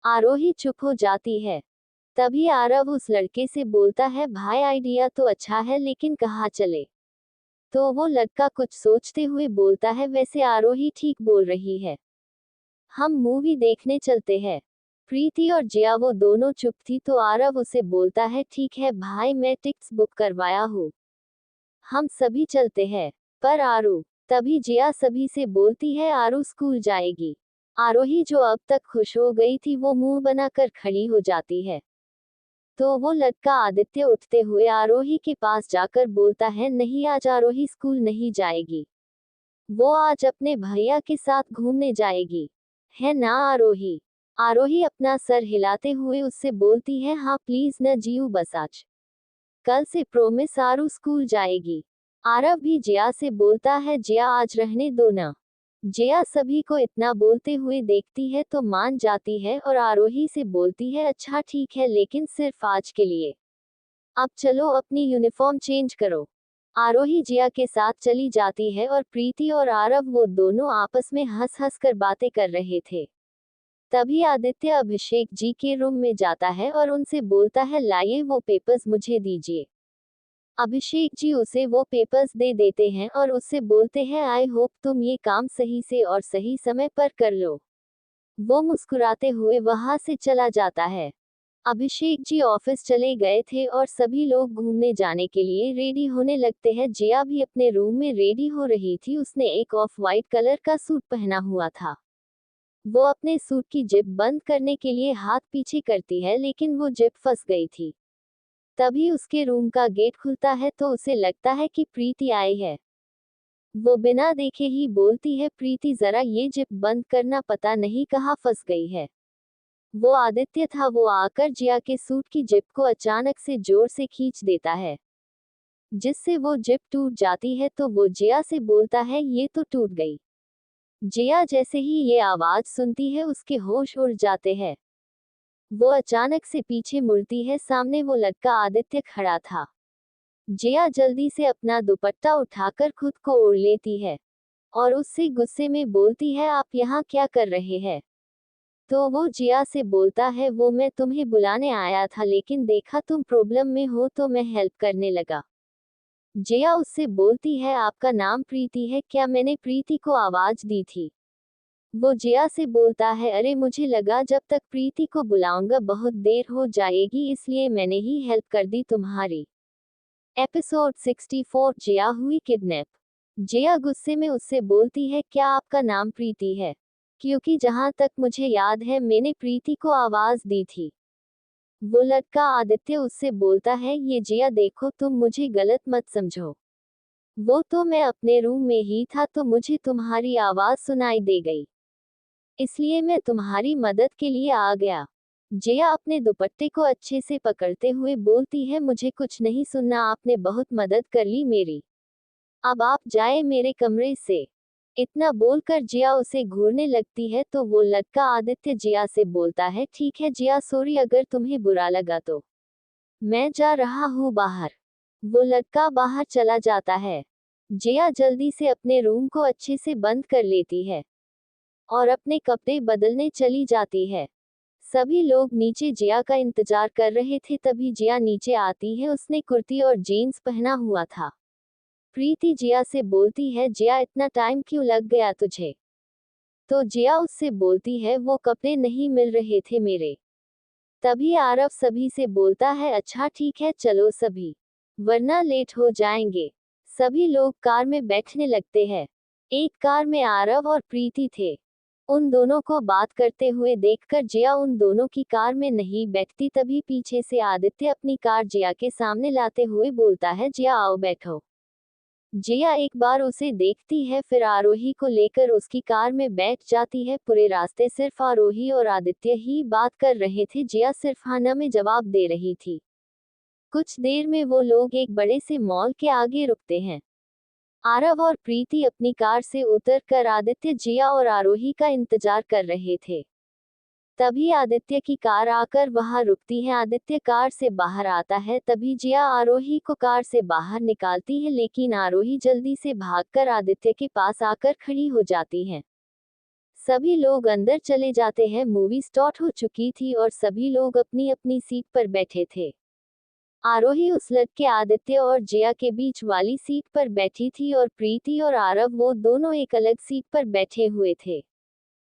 आरोही चुप हो जाती है। तभी आरव उस लड़के से बोलता है, भाई आइडिया तो अच्छा है लेकिन कहाँ चले। तो वो लड़का कुछ सोचते हुए बोलता है, वैसे आरोही ठीक बोल रही है, हम मूवी देखने चलते हैं। प्रीति और जिया वो दोनों चुप थी तो आरव उसे बोलता है, ठीक है भाई, मैं टिकट्स बुक करवाया हूँ, हम सभी चलते हैं। पर आरू, तभी जिया सभी से बोलती है, आरू स्कूल जाएगी। आरोही जो अब तक खुश हो गई थी वो मुंह बनाकर खड़ी हो जाती है। तो वो लड़का आदित्य उठते हुए आरोही के पास जाकर बोलता है, नहीं आज आरोही स्कूल नहीं जाएगी, वो आज अपने भैया के साथ घूमने जाएगी, है ना आरोही। आरोही अपना सर हिलाते हुए उससे बोलती है, हाँ प्लीज न जीऊ, बस आज कल से प्रोमिस आरू स्कूल जाएगी। आरव भी जिया से बोलता है, जिया आज रहने दो ना। जिया सभी को इतना बोलते हुए देखती है तो मान जाती है और आरोही से बोलती है, अच्छा ठीक है लेकिन सिर्फ आज के लिए, अब चलो अपनी यूनिफॉर्म चेंज करो। आरोही जिया के साथ चली जाती है और प्रीति और आरव वो दोनों आपस में हंस हंस कर बातें कर रहे थे। तभी आदित्य अभिषेक जी के रूम में जाता है और उनसे बोलता है, लाइए वो पेपर्स मुझे दीजिए। अभिषेक जी उसे वो पेपर्स दे देते हैं और उससे बोलते हैं, आई होप तुम ये काम सही से और सही समय पर कर लो। वो मुस्कुराते हुए वहां से चला जाता है। अभिषेक जी ऑफिस चले गए थे और सभी लोग घूमने जाने के लिए रेडी होने लगते हैं। जिया भी अपने रूम में रेडी हो रही थी, उसने एक ऑफ वाइट कलर का सूट पहना हुआ था। वो अपने सूट की जिप बंद करने के लिए हाथ पीछे करती है लेकिन वो जिप फंस गई थी। तभी उसके रूम का गेट खुलता है तो उसे लगता है कि प्रीति आई है। वो बिना देखे ही बोलती है, प्रीति जरा ये जिप बंद करना, पता नहीं कहाँ फंस गई है। वो आदित्य था, वो आकर जिया के सूट की जिप को अचानक से जोर से खींच देता है, जिससे वो जिप टूट जाती है। तो वो जिया से बोलता है, ये तो टूट गई। जिया जैसे ही ये आवाज सुनती है उसके होश उड़ जाते हैं। वो अचानक से पीछे मुड़ती है, सामने वो लड़का आदित्य खड़ा था। जिया जल्दी से अपना दुपट्टा उठाकर खुद को ओढ़ लेती है और उससे गुस्से में बोलती है, आप यहाँ क्या कर रहे हैं। तो वो जिया से बोलता है, वो मैं तुम्हें बुलाने आया था लेकिन देखा तुम प्रॉब्लम में हो तो मैं हेल्प करने लगा। जिया उससे बोलती है, आपका नाम प्रीति है क्या, मैंने प्रीति को आवाज दी थी। वो जिया से बोलता है, अरे मुझे लगा जब तक प्रीति को बुलाऊंगा बहुत देर हो जाएगी, इसलिए मैंने ही हेल्प कर दी तुम्हारी। एपिसोड 64, जिया हुई किडनैप। जिया गुस्से में उससे बोलती है, क्या आपका नाम प्रीति है, क्योंकि जहां तक मुझे याद है मैंने प्रीति को आवाज दी थी। वो लड़का आदित्य उससे बोलता है, ये जिया देखो तुम मुझे गलत मत समझो, वो तो मैं अपने रूम में ही था तो मुझे तुम्हारी आवाज सुनाई दे गई, इसलिए मैं तुम्हारी मदद के लिए आ गया। जिया अपने दुपट्टे को अच्छे से पकड़ते हुए बोलती है, मुझे कुछ नहीं सुनना, आपने बहुत मदद कर ली मेरी, अब आप जाए मेरे कमरे से। इतना बोलकर जिया उसे घूरने लगती है तो वो लड़का आदित्य जिया से बोलता है, ठीक है जिया, सॉरी अगर तुम्हें बुरा लगा तो मैं जा रहा हूँ बाहर। वो लड़का बाहर चला जाता है। जिया जल्दी से अपने रूम को अच्छे से बंद कर लेती है और अपने कपड़े बदलने चली जाती है। सभी लोग नीचे जिया का इंतजार कर रहे थे, तभी जिया नीचे आती है, उसने कुर्ती और जीन्स पहना हुआ था। प्रीति जिया से बोलती है, जिया इतना टाइम क्यों लग गया तुझे। तो जिया उससे बोलती है, वो कपड़े नहीं मिल रहे थे मेरे। तभी आरव सभी से बोलता है, अच्छा ठीक है चलो सभी, वरना लेट हो जाएंगे। सभी लोग कार में बैठने लगते हैं। एक कार में आरव और प्रीति थे। उन दोनों को बात करते हुए देखकर जिया उन दोनों की कार में नहीं बैठती। तभी पीछे से आदित्य अपनी कार जिया के सामने लाते हुए बोलता है, जिया आओ बैठो। जिया एक बार उसे देखती है, फिर आरोही को लेकर उसकी कार में बैठ जाती है। पूरे रास्ते सिर्फ आरोही और आदित्य ही बात कर रहे थे, जिया सिर्फ हाँ ना में जवाब दे रही थी। कुछ देर में वो लोग एक बड़े से मॉल के आगे रुकते हैं। आरव और प्रीति अपनी कार से उतरकर आदित्य, जिया और आरोही का इंतजार कर रहे थे। तभी आदित्य की कार आकर वहां रुकती है। आदित्य कार से बाहर आता है, तभी जिया आरोही को कार से बाहर निकालती है, लेकिन आरोही जल्दी से भागकर आदित्य के पास आकर खड़ी हो जाती है। सभी लोग अंदर चले जाते हैं। मूवी स्टार्ट हो चुकी थी और सभी लोग अपनी अपनी सीट पर बैठे थे। आरोही उस लड़के आदित्य और जया के बीच वाली सीट पर बैठी थी और प्रीति और आरव वो दोनों एक अलग सीट पर बैठे हुए थे।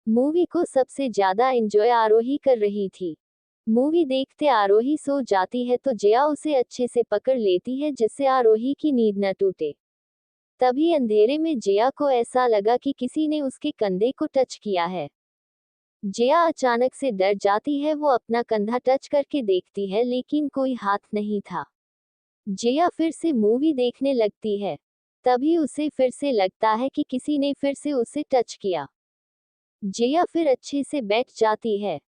मूवी को सबसे ज्यादा एंजॉय आरोही कर रही थी। मूवी देखते आरोही सो जाती है तो जया उसे अच्छे से पकड़ लेती है जिससे आरोही की नींद न टूटे। तभी अंधेरे में जया को ऐसा लगा कि किसी ने उसके कंधे को टच किया है। जया अचानक से डर जाती है। वो अपना कंधा टच करके देखती है लेकिन कोई हाथ नहीं था। जया फिर से मूवी देखने लगती है। तभी उसे फिर से लगता है कि किसी ने फिर से उसे टच किया। जया फिर अच्छे से बैठ जाती है।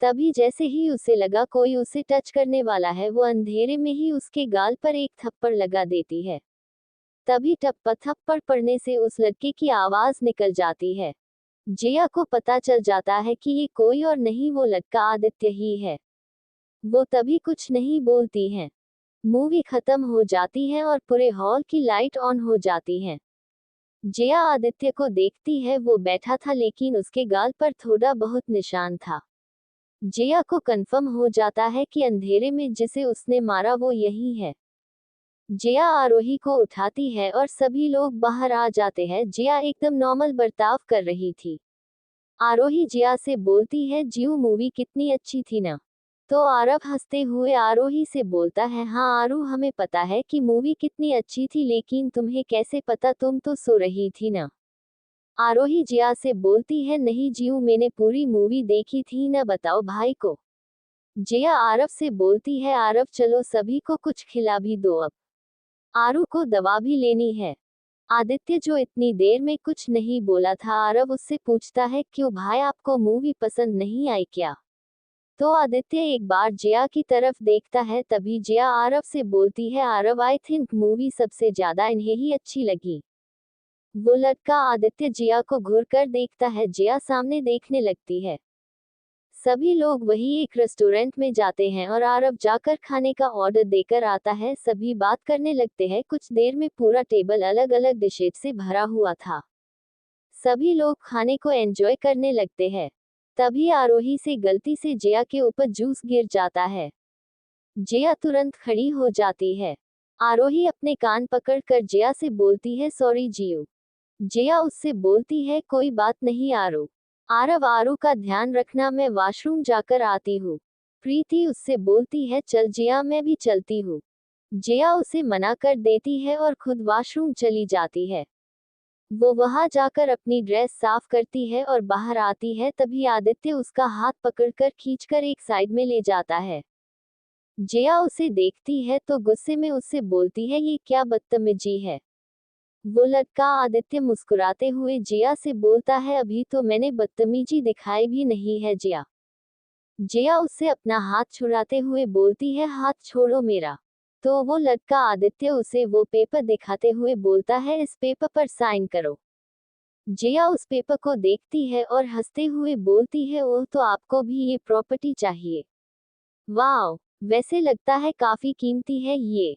तभी जैसे ही उसे लगा कोई उसे टच करने वाला है वो अंधेरे में ही उसके गाल पर एक थप्पड़ लगा देती है। तभी टप्पा थप्पड़ पड़ने से उस लड़के की आवाज निकल जाती है। जया को पता चल जाता है कि ये कोई और नहीं वो लड़का आदित्य ही है। वो तभी कुछ नहीं बोलती हैं। मूवी खत्म हो जाती है और पूरे हॉल की लाइट ऑन हो जाती हैं। जया आदित्य को देखती है। वो बैठा था लेकिन उसके गाल पर थोड़ा बहुत निशान था। जया को कंफर्म हो जाता है कि अंधेरे में जिसे उसने मारा वो यही है। जया आरोही को उठाती है और सभी लोग बाहर आ जाते हैं। जया एकदम नॉर्मल बर्ताव कर रही थी। आरोही जया से बोलती है जीऊ मूवी कितनी अच्छी थी ना। तो आरव हंसते हुए आरोही से बोलता है हाँ आरू हमें पता है कि मूवी कितनी अच्छी थी लेकिन तुम्हें कैसे पता, तुम तो सो रही थी ना। आरोही जया से बोलती है नहीं जीऊ मैंने पूरी मूवी देखी थी ना, बताओ भाई को। जया आरव से बोलती है आरव चलो सभी को कुछ खिला भी दो, अब आरू को दवा भी लेनी है। आदित्य जो इतनी देर में कुछ नहीं बोला था, आरव उससे पूछता है क्यों भाई आपको मूवी पसंद नहीं आई क्या। तो आदित्य एक बार जया की तरफ देखता है। तभी जया आरव से बोलती है आरव आई थिंक मूवी सबसे ज्यादा इन्हें ही अच्छी लगी। वो लड़का आदित्य जया को घूर कर देखता है। जया सामने देखने लगती है। सभी लोग वही एक रेस्टोरेंट में जाते हैं और आरव जाकर खाने का ऑर्डर देकर आता है। सभी बात करने लगते हैं। कुछ देर में पूरा टेबल अलग अलग डिशेज से भरा हुआ था। सभी लोग खाने को एंजॉय करने लगते हैं। तभी आरोही से गलती से जया के ऊपर जूस गिर जाता है। जया तुरंत खड़ी हो जाती है। आरोही अपने कान पकड़कर जया से बोलती है सॉरी जियो। जया उससे बोलती है कोई बात नहीं आरो। आरव आरू का ध्यान रखना, मैं वॉशरूम जाकर आती हूँ। प्रीति उससे बोलती है चल जया मैं भी चलती हूँ। जया उसे मना कर देती है और खुद वॉशरूम चली जाती है। वो वहां जाकर अपनी ड्रेस साफ करती है और बाहर आती है। तभी आदित्य उसका हाथ पकड़कर खींचकर एक साइड में ले जाता है। जया उसे देखती है तो गुस्से में उससे बोलती है ये क्या बदतमीजी है। वो लड़का आदित्य मुस्कुराते हुए जया से बोलता है अभी तो मैंने बदतमीजी दिखाई भी नहीं है जया। जया उससे अपना हाथ छुड़ाते हुए बोलती है हाथ छोड़ो मेरा। तो वो लड़का आदित्य उसे वो पेपर दिखाते हुए बोलता है इस पेपर पर साइन करो। जया उस पेपर को देखती है और हंसते हुए बोलती है ओह तो आपको भी ये प्रॉपर्टी चाहिए, वाह वैसे लगता है काफी कीमती है ये।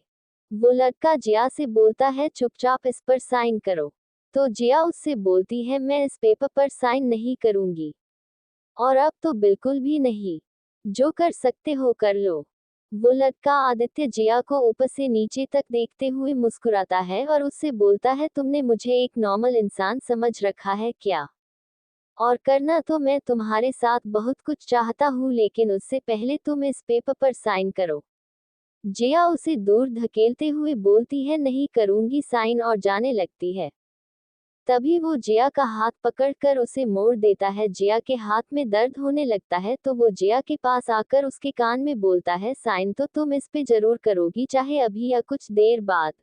वो लड़का जया से बोलता है चुपचाप इस पर साइन करो। तो जया उससे बोलती है मैं इस पेपर पर साइन नहीं करूंगी, और अब तो बिल्कुल भी नहीं, जो कर सकते हो कर लो। वो लड़का आदित्य जया को ऊपर से नीचे तक देखते हुए मुस्कुराता है और उससे बोलता है तुमने मुझे एक नॉर्मल इंसान समझ रखा है क्या, और करना तो मैं तुम्हारे साथ बहुत कुछ चाहता हूँ लेकिन उससे पहले तुम इस पेपर पर साइन करो। जया उसे दूर धकेलते हुए बोलती है नहीं करूंगी साइन और जाने लगती है। तभी वो जया का हाथ पकड़कर उसे मोड़ देता है। जया के हाथ में दर्द होने लगता है तो वो जया के पास आकर उसके कान में बोलता है साइन तो तुम इस पे जरूर करोगी चाहे अभी या कुछ देर बाद।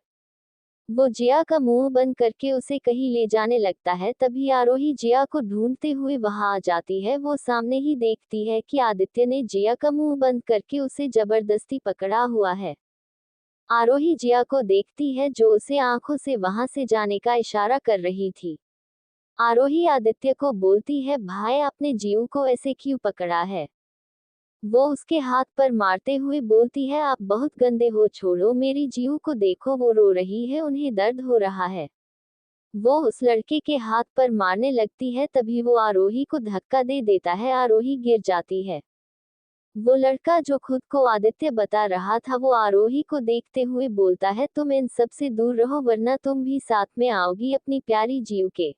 वो जया का मुंह बंद करके उसे कहीं ले जाने लगता है। तभी आरोही जया को ढूंढते हुए वहां आ जाती है। वो सामने ही देखती है कि आदित्य ने जया का मुंह बंद करके उसे जबरदस्ती पकड़ा हुआ है। आरोही जया को देखती है जो उसे आंखों से वहां से जाने का इशारा कर रही थी। आरोही आदित्य को बोलती है भाई आपने जीव को ऐसे क्यों पकड़ा है। वो उसके हाथ पर मारते हुए बोलती है आप बहुत गंदे हो, छोड़ो मेरी जीव को, देखो वो रो रही है, उन्हें दर्द हो रहा है। वो उस लड़के के हाथ पर मारने लगती है, तभी वो आरोही को धक्का दे देता है, आरोही गिर जाती है। वो लड़का जो खुद को आदित्य बता रहा था, वो आरोही को देखते हुए बोलता है, तुम इन सब से दूर रहो वरना तुम भी साथ में आओगी अपनी प्यारी जीव के।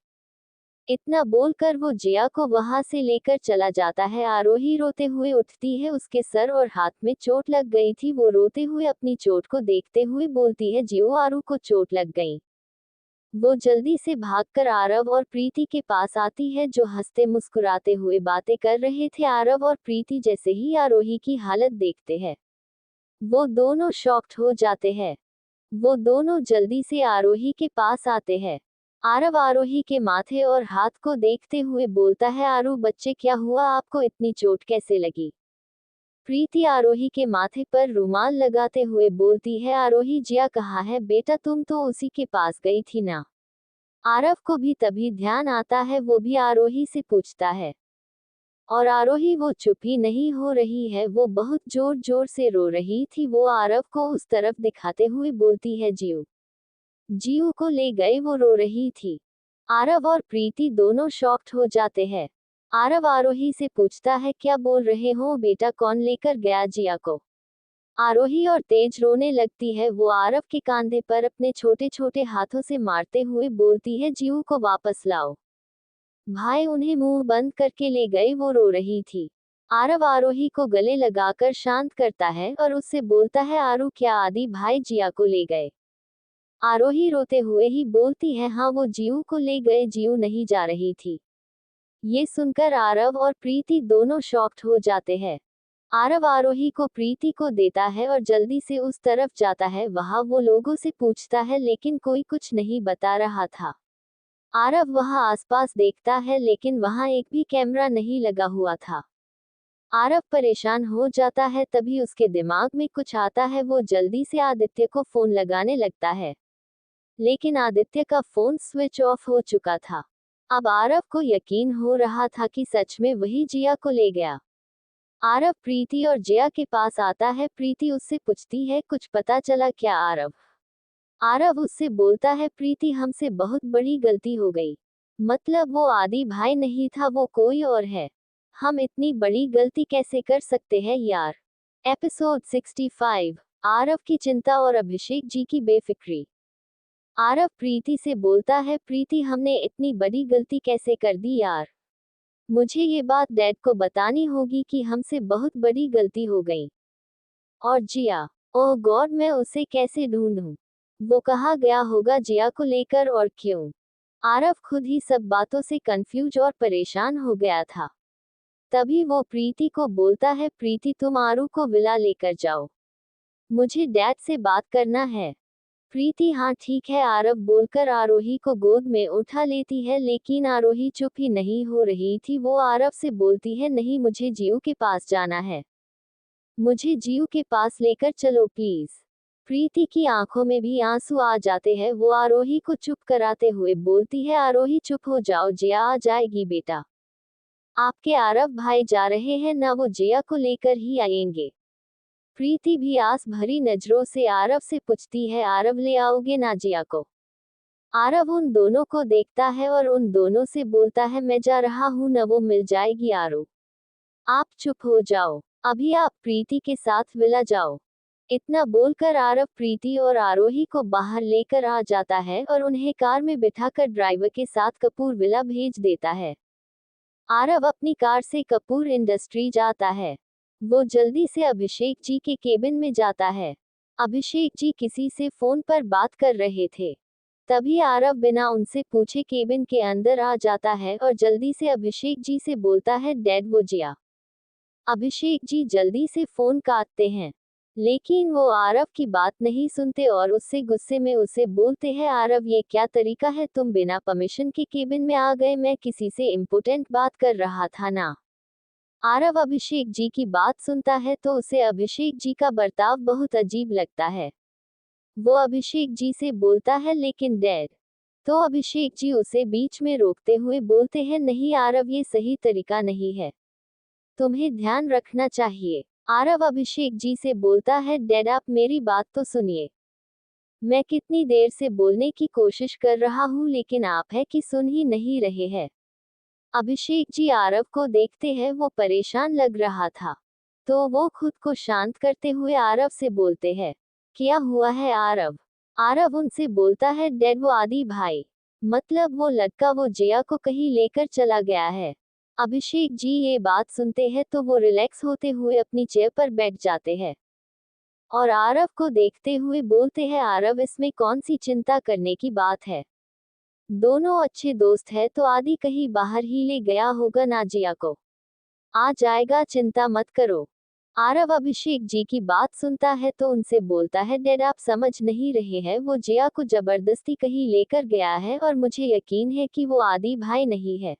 इतना बोलकर वो जिया को वहां से लेकर चला जाता है। आरोही रोते हुए उठती है, उसके सर और हाथ में चोट लग गई थी। वो रोते हुए अपनी चोट को देखते हुए बोलती है, जियो आरू को चोट लग गई। वो जल्दी से भागकर आरव और प्रीति के पास आती है, जो हंसते मुस्कुराते हुए बातें कर रहे थे। आरव और प्रीति जैसे ही आरोही की हालत देखते हैं, वो दोनों शॉक्ड हो जाते हैं। वो दोनों जल्दी से आरोही के पास आते हैं। आरव आरोही के माथे और हाथ को देखते हुए बोलता है, आरू बच्चे क्या हुआ, आपको इतनी चोट कैसे लगी? प्रीति आरोही के माथे पर रुमाल लगाते हुए बोलती है, आरोही जिया कहाँ है बेटा, तुम तो उसी के पास गई थी ना। आरव को भी तभी ध्यान आता है, वो भी आरोही से पूछता है। और आरोही वो चुप ही नहीं हो रही है, वो बहुत जोर जोर से रो रही थी। वो आरव को उस तरफ दिखाते हुए बोलती है, जीव जीव को ले गए, वो रो रही थी। आरव और प्रीति दोनों शॉक्ड हो जाते हैं। आरव आरोही से पूछता है, क्या बोल रहे हो बेटा, कौन लेकर गया जिया को? आरोही और तेज रोने लगती है। वो आरव के कंधे पर अपने छोटे छोटे हाथों से मारते हुए बोलती है, जीव को वापस लाओ। भाई उन्हें मुंह बंद करके ले गए, वो रो रही थी। आरव आरोही को गले लगाकर शांत करता है और उससे बोलता है, आरू क्या आदि भाई जिया को ले गए? आरोही रोते हुए ही बोलती है, हाँ वो जीव को ले गए, जीव नहीं जा रही थी। ये सुनकर आरव और प्रीति दोनों शॉक्ड हो जाते हैं। आरव आरोही को प्रीति को देता है और जल्दी से उस तरफ जाता है। वहां वो लोगों से पूछता है, लेकिन कोई कुछ नहीं बता रहा था। आरव वहां आसपास देखता है, लेकिन वहां एक भी कैमरा नहीं लगा हुआ था। आरव परेशान हो जाता है, तभी उसके दिमाग में कुछ आता है। वो जल्दी से आदित्य को फोन लगाने लगता है, लेकिन आदित्य का फोन स्विच ऑफ हो चुका था। अब आरव को यकीन हो रहा था कि सच में वही जिया को ले गया। आरव प्रीति और जिया के पास आता है। प्रीति उससे पूछती है, कुछ पता चला क्या? आरव उससे बोलता है, प्रीति हमसे बहुत बड़ी गलती हो गई। मतलब वो आदि भाई नहीं था, वो कोई और है। हम इतनी बड़ी गलती कैसे कर सकते हैं यार। एपिसोड 65, आरव की चिंता और अभिषेक जी की बेफिक्री। आरव प्रीति से बोलता है, प्रीति हमने इतनी बड़ी गलती कैसे कर दी यार। मुझे ये बात डैड को बतानी होगी कि हमसे बहुत बड़ी गलती हो गई। और जिया, ओह गॉड, मैं उसे कैसे ढूंढूं? वो कहाँ गया होगा जिया को लेकर, और क्यों? आरव खुद ही सब बातों से कंफ्यूज और परेशान हो गया था। तभी वो प्रीति को बोलता है, प्रीति तुम आरू को विला लेकर जाओ, मुझे डैड से बात करना है। प्रीति हाँ ठीक है आरव बोलकर आरोही को गोद में उठा लेती है, लेकिन आरोही चुप ही नहीं हो रही थी। वो आरव से बोलती है, नहीं मुझे जीव के पास जाना है, मुझे जीव के पास लेकर चलो प्लीज। प्रीति की आंखों में भी आंसू आ जाते हैं। वो आरोही को चुप कराते हुए बोलती है, आरोही चुप हो जाओ, जिया आ जाएगी बेटा। आपके आरव भाई जा रहे हैं ना, वो जिया को लेकर ही आएंगे। प्रीति भी आस भरी नजरों से आरव से पूछती है, आरव ले आओगे ना जिया को? आरव उन दोनों को देखता है और उन दोनों से बोलता है, मैं जा रहा हूँ न, वो मिल जाएगी आरू। आप चुप हो जाओ, अभी आप प्रीति के साथ विला जाओ। इतना बोलकर आरव प्रीति और आरोही को बाहर लेकर आ जाता है और उन्हें कार में बिठाकर ड्राइवर के साथ कपूर विला भेज देता है। आरव अपनी कार से कपूर इंडस्ट्री जाता है। वो जल्दी से अभिषेक जी के केबिन में जाता है। अभिषेक जी किसी से फोन पर बात कर रहे थे। तभी आरव बिना उनसे पूछे केबिन के अंदर आ जाता है और जल्दी से अभिषेक जी से बोलता है, डैड वो जिया। अभिषेक जी जल्दी से फोन काटते हैं, लेकिन वो आरव की बात नहीं सुनते और उससे गुस्से में उसे बोलते हैं, आरव ये क्या तरीका है, तुम बिना परमिशन के केबिन में आ गए, मैं किसी से इम्पोर्टेंट बात कर रहा था ना। आरव अभिषेक जी की बात सुनता है तो उसे अभिषेक जी का बर्ताव बहुत अजीब लगता है। वो अभिषेक जी से बोलता है, लेकिन डैड। तो अभिषेक जी उसे बीच में रोकते हुए बोलते हैं, नहीं आरव ये सही तरीका नहीं है, तुम्हें ध्यान रखना चाहिए। आरव अभिषेक जी से बोलता है, डैड आप मेरी बात तो सुनिए। मैं कितनी देर से बोलने की कोशिश कर रहा हूँ लेकिन आप है कि सुन ही नहीं रहे हैं। अभिषेक जी आरव को देखते हैं, वो परेशान लग रहा था। तो वो खुद को शांत करते हुए आरव से बोलते हैं, क्या हुआ है आरव? आरव उनसे बोलता है, डैड वो आदि भाई, मतलब वो लड़का वो जिया को कहीं लेकर चला गया है। अभिषेक जी ये बात सुनते हैं तो वो रिलैक्स होते हुए अपनी चेयर पर बैठ जाते हैं और आरव को देखते हुए बोलते हैं, आरव इसमें कौन सी चिंता करने की बात है? दोनों अच्छे दोस्त हैं तो आदि कहीं बाहर ही ले गया होगा ना जिया को। आ जाएगा, चिंता मत करो। आरव अभिषेक जी की बात सुनता है तो उनसे बोलता है, डैड आप समझ नहीं रहे हैं, वो जिया को जबरदस्ती कहीं लेकर गया है और मुझे यकीन है कि वो आदि भाई नहीं है।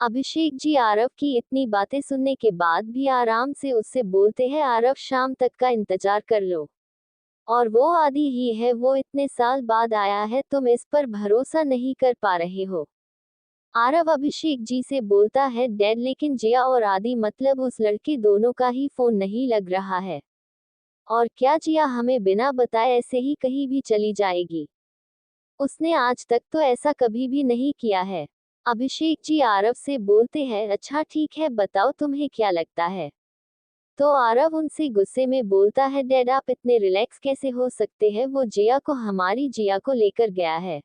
अभिषेक जी आरव की इतनी बातें सुनने के बाद भी आराम से उससे बोलते हैं, आरव शाम तक का इंतजार कर लो। और वो आदि ही है, वो इतने साल बाद आया है, तुम इस पर भरोसा नहीं कर पा रहे हो। आरव अभिषेक जी से बोलता है, डैड लेकिन जिया और आदि मतलब उस लड़के दोनों का ही फोन नहीं लग रहा है। और क्या जिया हमें बिना बताए ऐसे ही कहीं भी चली जाएगी? उसने आज तक तो ऐसा कभी भी नहीं किया है। अभिषेक जी आरव से बोलते हैं, अच्छा ठीक है, बताओ तुम्हें क्या लगता है? तो आरव उनसे गुस्से में बोलता है, डैड आप इतने रिलैक्स कैसे हो सकते हैं? वो जिया को, हमारी जिया को लेकर गया है।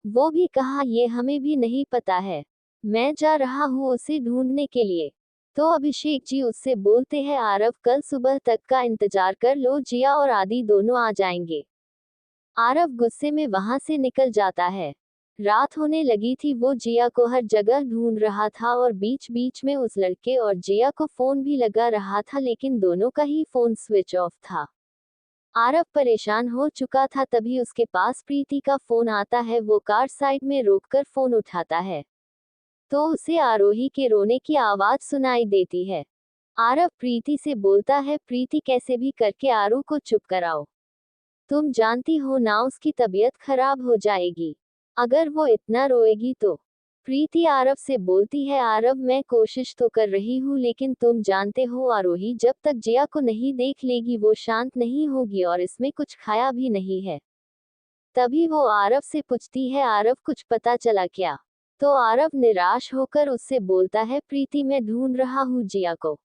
वो भी कहा, ये हमें भी नहीं पता है। मैं जा रहा हूँ उसे ढूंढने के लिए। तो अभिषेक जी उससे बोलते हैं, आरव कल सुबह तक का इंतजार कर लो, जिया और आदि दोनों आ जाएंगे। आरव गुस्से में वहां से निकल जाता है। रात होने लगी थी, वो जिया को हर जगह ढूंढ रहा था और बीच बीच में उस लड़के और जिया को फोन भी लगा रहा था लेकिन दोनों का ही फोन स्विच ऑफ था। आरव परेशान हो चुका था, तभी उसके पास प्रीति का फोन आता है। वो कार साइड में रोककर फोन उठाता है तो उसे आरोही के रोने की आवाज सुनाई देती है। आरव प्रीति से बोलता है, प्रीति कैसे भी करके आरू को चुप कराओ। तुम जानती हो ना उसकी तबीयत खराब हो जाएगी अगर वो इतना रोएगी तो। प्रीति आरव से बोलती है, आरव मैं कोशिश तो कर रही हूँ लेकिन तुम जानते हो आरोही, जब तक जिया को नहीं देख लेगी वो शांत नहीं होगी और इसमें कुछ खाया भी नहीं है। तभी वो आरव से पूछती है, आरव कुछ पता चला क्या? तो आरव निराश होकर उससे बोलता है, प्रीति मैं ढूंढ रहा हूँ जिया को।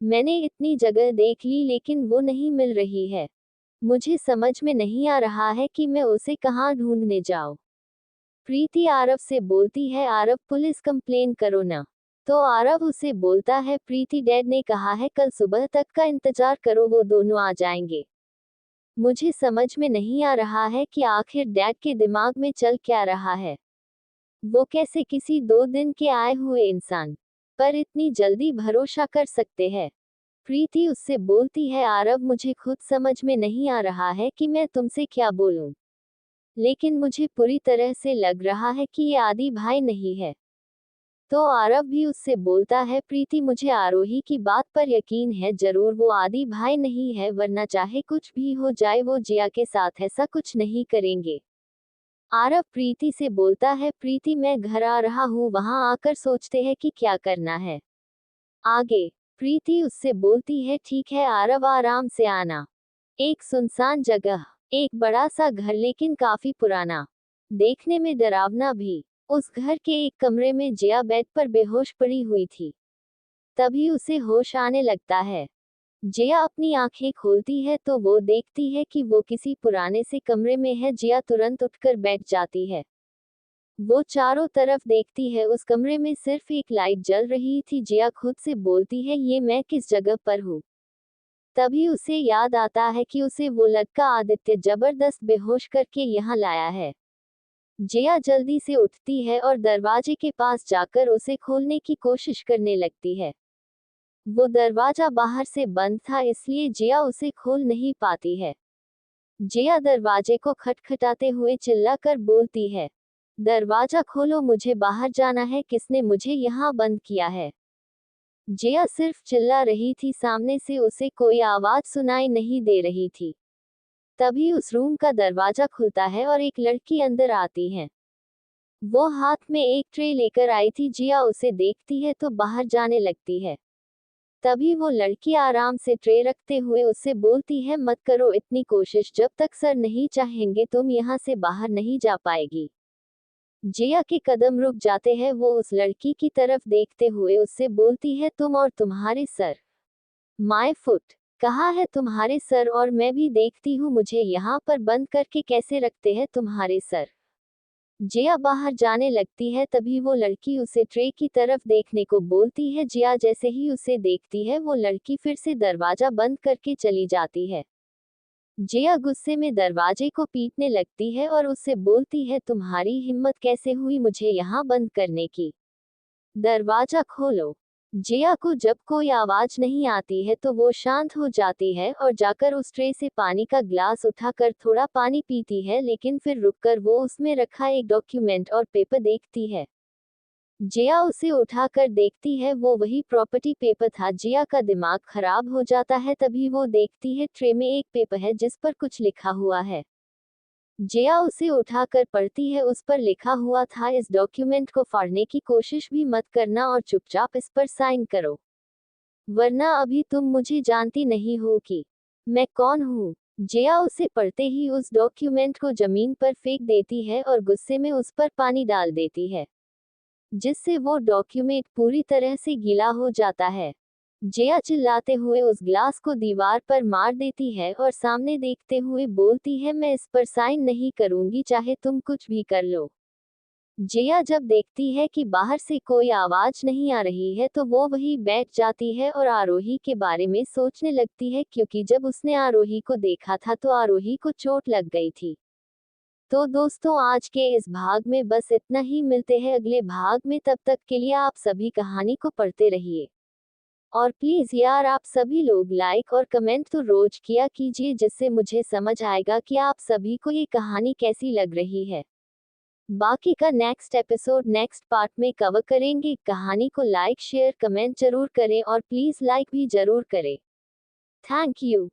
मैंने इतनी जगह देख ली लेकिन वो नहीं मिल रही है। मुझे समझ में नहीं आ रहा है कि मैं उसे कहाँ ढूंढने जाऊँ। प्रीति आरव से बोलती है, आरव पुलिस कंप्लेन करो ना। तो आरव उसे बोलता है, प्रीति डैड ने कहा है कल सुबह तक का इंतजार करो, वो दोनों आ जाएंगे। मुझे समझ में नहीं आ रहा है कि आखिर डैड के दिमाग में चल क्या रहा है। वो कैसे किसी 2 दिन के आए हुए इंसान पर इतनी जल्दी भरोसा कर सकते हैं? प्रीति उससे बोलती है, आरव मुझे खुद समझ में नहीं आ रहा है कि मैं तुमसे क्या बोलूं, लेकिन मुझे पूरी तरह से लग रहा है कि ये आदि भाई नहीं है। तो आरव भी उससे बोलता है, प्रीति मुझे आरोही की बात पर यकीन है, जरूर वो आदि भाई नहीं है, वरना चाहे कुछ भी हो जाए वो जिया के साथ ऐसा कुछ नहीं करेंगे। आरव प्रीति से बोलता है, प्रीति मैं घर आ रहा हूँ, वहां आकर सोचते हैं कि क्या करना है आगे। प्रीति उससे बोलती है, ठीक है आरव आराम से आना। एक सुनसान जगह, एक बड़ा सा घर लेकिन काफी पुराना, देखने में डरावना भी। उस घर के एक कमरे में जिया बेड पर बेहोश पड़ी हुई थी। तभी उसे होश आने लगता है। जिया अपनी आंखें खोलती है तो वो देखती है कि वो किसी पुराने से कमरे में है। जिया तुरंत उठकर बैठ जाती है। वो चारों तरफ देखती है, उस कमरे में सिर्फ एक लाइट जल रही थी। जिया खुद से बोलती है, ये मैं किस जगह पर हूँ? तभी उसे याद आता है कि उसे वो लड़का आदित्य जबरदस्त बेहोश करके यहाँ लाया है। जिया जल्दी से उठती है और दरवाजे के पास जाकर उसे खोलने की कोशिश करने लगती है। वो दरवाजा बाहर से बंद था इसलिए जिया उसे खोल नहीं पाती है। जिया दरवाजे को खटखटाते हुए चिल्लाकर बोलती है, दरवाजा खोलो, मुझे बाहर जाना है, किसने मुझे यहाँ बंद किया है? जिया सिर्फ चिल्ला रही थी, सामने से उसे कोई आवाज सुनाई नहीं दे रही थी। तभी उस रूम का दरवाजा खुलता है और एक लड़की अंदर आती है। वो हाथ में एक ट्रे लेकर आई थी। जिया उसे देखती है तो बाहर जाने लगती है। तभी वो लड़की आराम से ट्रे रखते हुए उससे बोलती है, मत करो इतनी कोशिश, जब तक सर नहीं चाहेंगे तुम यहाँ से बाहर नहीं जा पाएगी। जिया के कदम रुक जाते हैं, वो उस लड़की की तरफ देखते हुए उससे बोलती है, तुम और तुम्हारे सर। My foot. कहा है तुम्हारे सर, और मैं भी देखती हूँ मुझे यहाँ पर बंद करके कैसे रखते हैं तुम्हारे सर। जिया बाहर जाने लगती है, तभी वो लड़की उसे ट्रे की तरफ देखने को बोलती है। जिया जैसे ही उसे देखती है, वो लड़की फिर से दरवाजा बंद करके चली जाती है। जिया गुस्से में दरवाजे को पीटने लगती है और उससे बोलती है, तुम्हारी हिम्मत कैसे हुई मुझे यहाँ बंद करने की? दरवाजा खोलो। जिया को जब कोई आवाज नहीं आती है तो वो शांत हो जाती है और जाकर उस ट्रे से पानी का ग्लास उठाकर थोड़ा पानी पीती है, लेकिन फिर रुककर वो उसमें रखा एक डॉक्यूमेंट और पेपर देखती है। जिया उसे उठाकर देखती है, वो वही प्रॉपर्टी पेपर था। जिया का दिमाग खराब हो जाता है, तभी वो देखती है ट्रे में एक पेपर है जिस पर कुछ लिखा हुआ है। जिया उसे उठाकर पढ़ती है, उस पर लिखा हुआ था, इस डॉक्यूमेंट को फाड़ने की कोशिश भी मत करना और चुपचाप इस पर साइन करो, वरना अभी तुम मुझे जानती नहीं हो कि मैं कौन हूँ। जिया उसे पढ़ते ही उस डॉक्यूमेंट को जमीन पर फेंक देती है और गुस्से में उस पर पानी डाल देती है, जिससे वो डॉक्यूमेंट पूरी तरह से गीला हो जाता है। जिया चिल्लाते हुए उस ग्लास को दीवार पर मार देती है और सामने देखते हुए बोलती है, मैं इस पर साइन नहीं करूंगी, चाहे तुम कुछ भी कर लो। जिया जब देखती है कि बाहर से कोई आवाज नहीं आ रही है तो वो वहीं बैठ जाती है और आरोही के बारे में सोचने लगती है, क्योंकि जब उसने आरोही को देखा था तो आरोही को चोट लग गई थी। तो दोस्तों, आज के इस भाग में बस इतना ही, मिलते हैं अगले भाग में, तब तक के लिए आप सभी कहानी को पढ़ते रहिए। और प्लीज यार, आप सभी लोग लाइक और कमेंट तो रोज किया कीजिए, जिससे मुझे समझ आएगा कि आप सभी को ये कहानी कैसी लग रही है। बाकी का नेक्स्ट एपिसोड नेक्स्ट पार्ट में कवर करेंगे। कहानी को लाइक शेयर कमेंट जरूर करें और प्लीज लाइक भी जरूर करें। Thank you.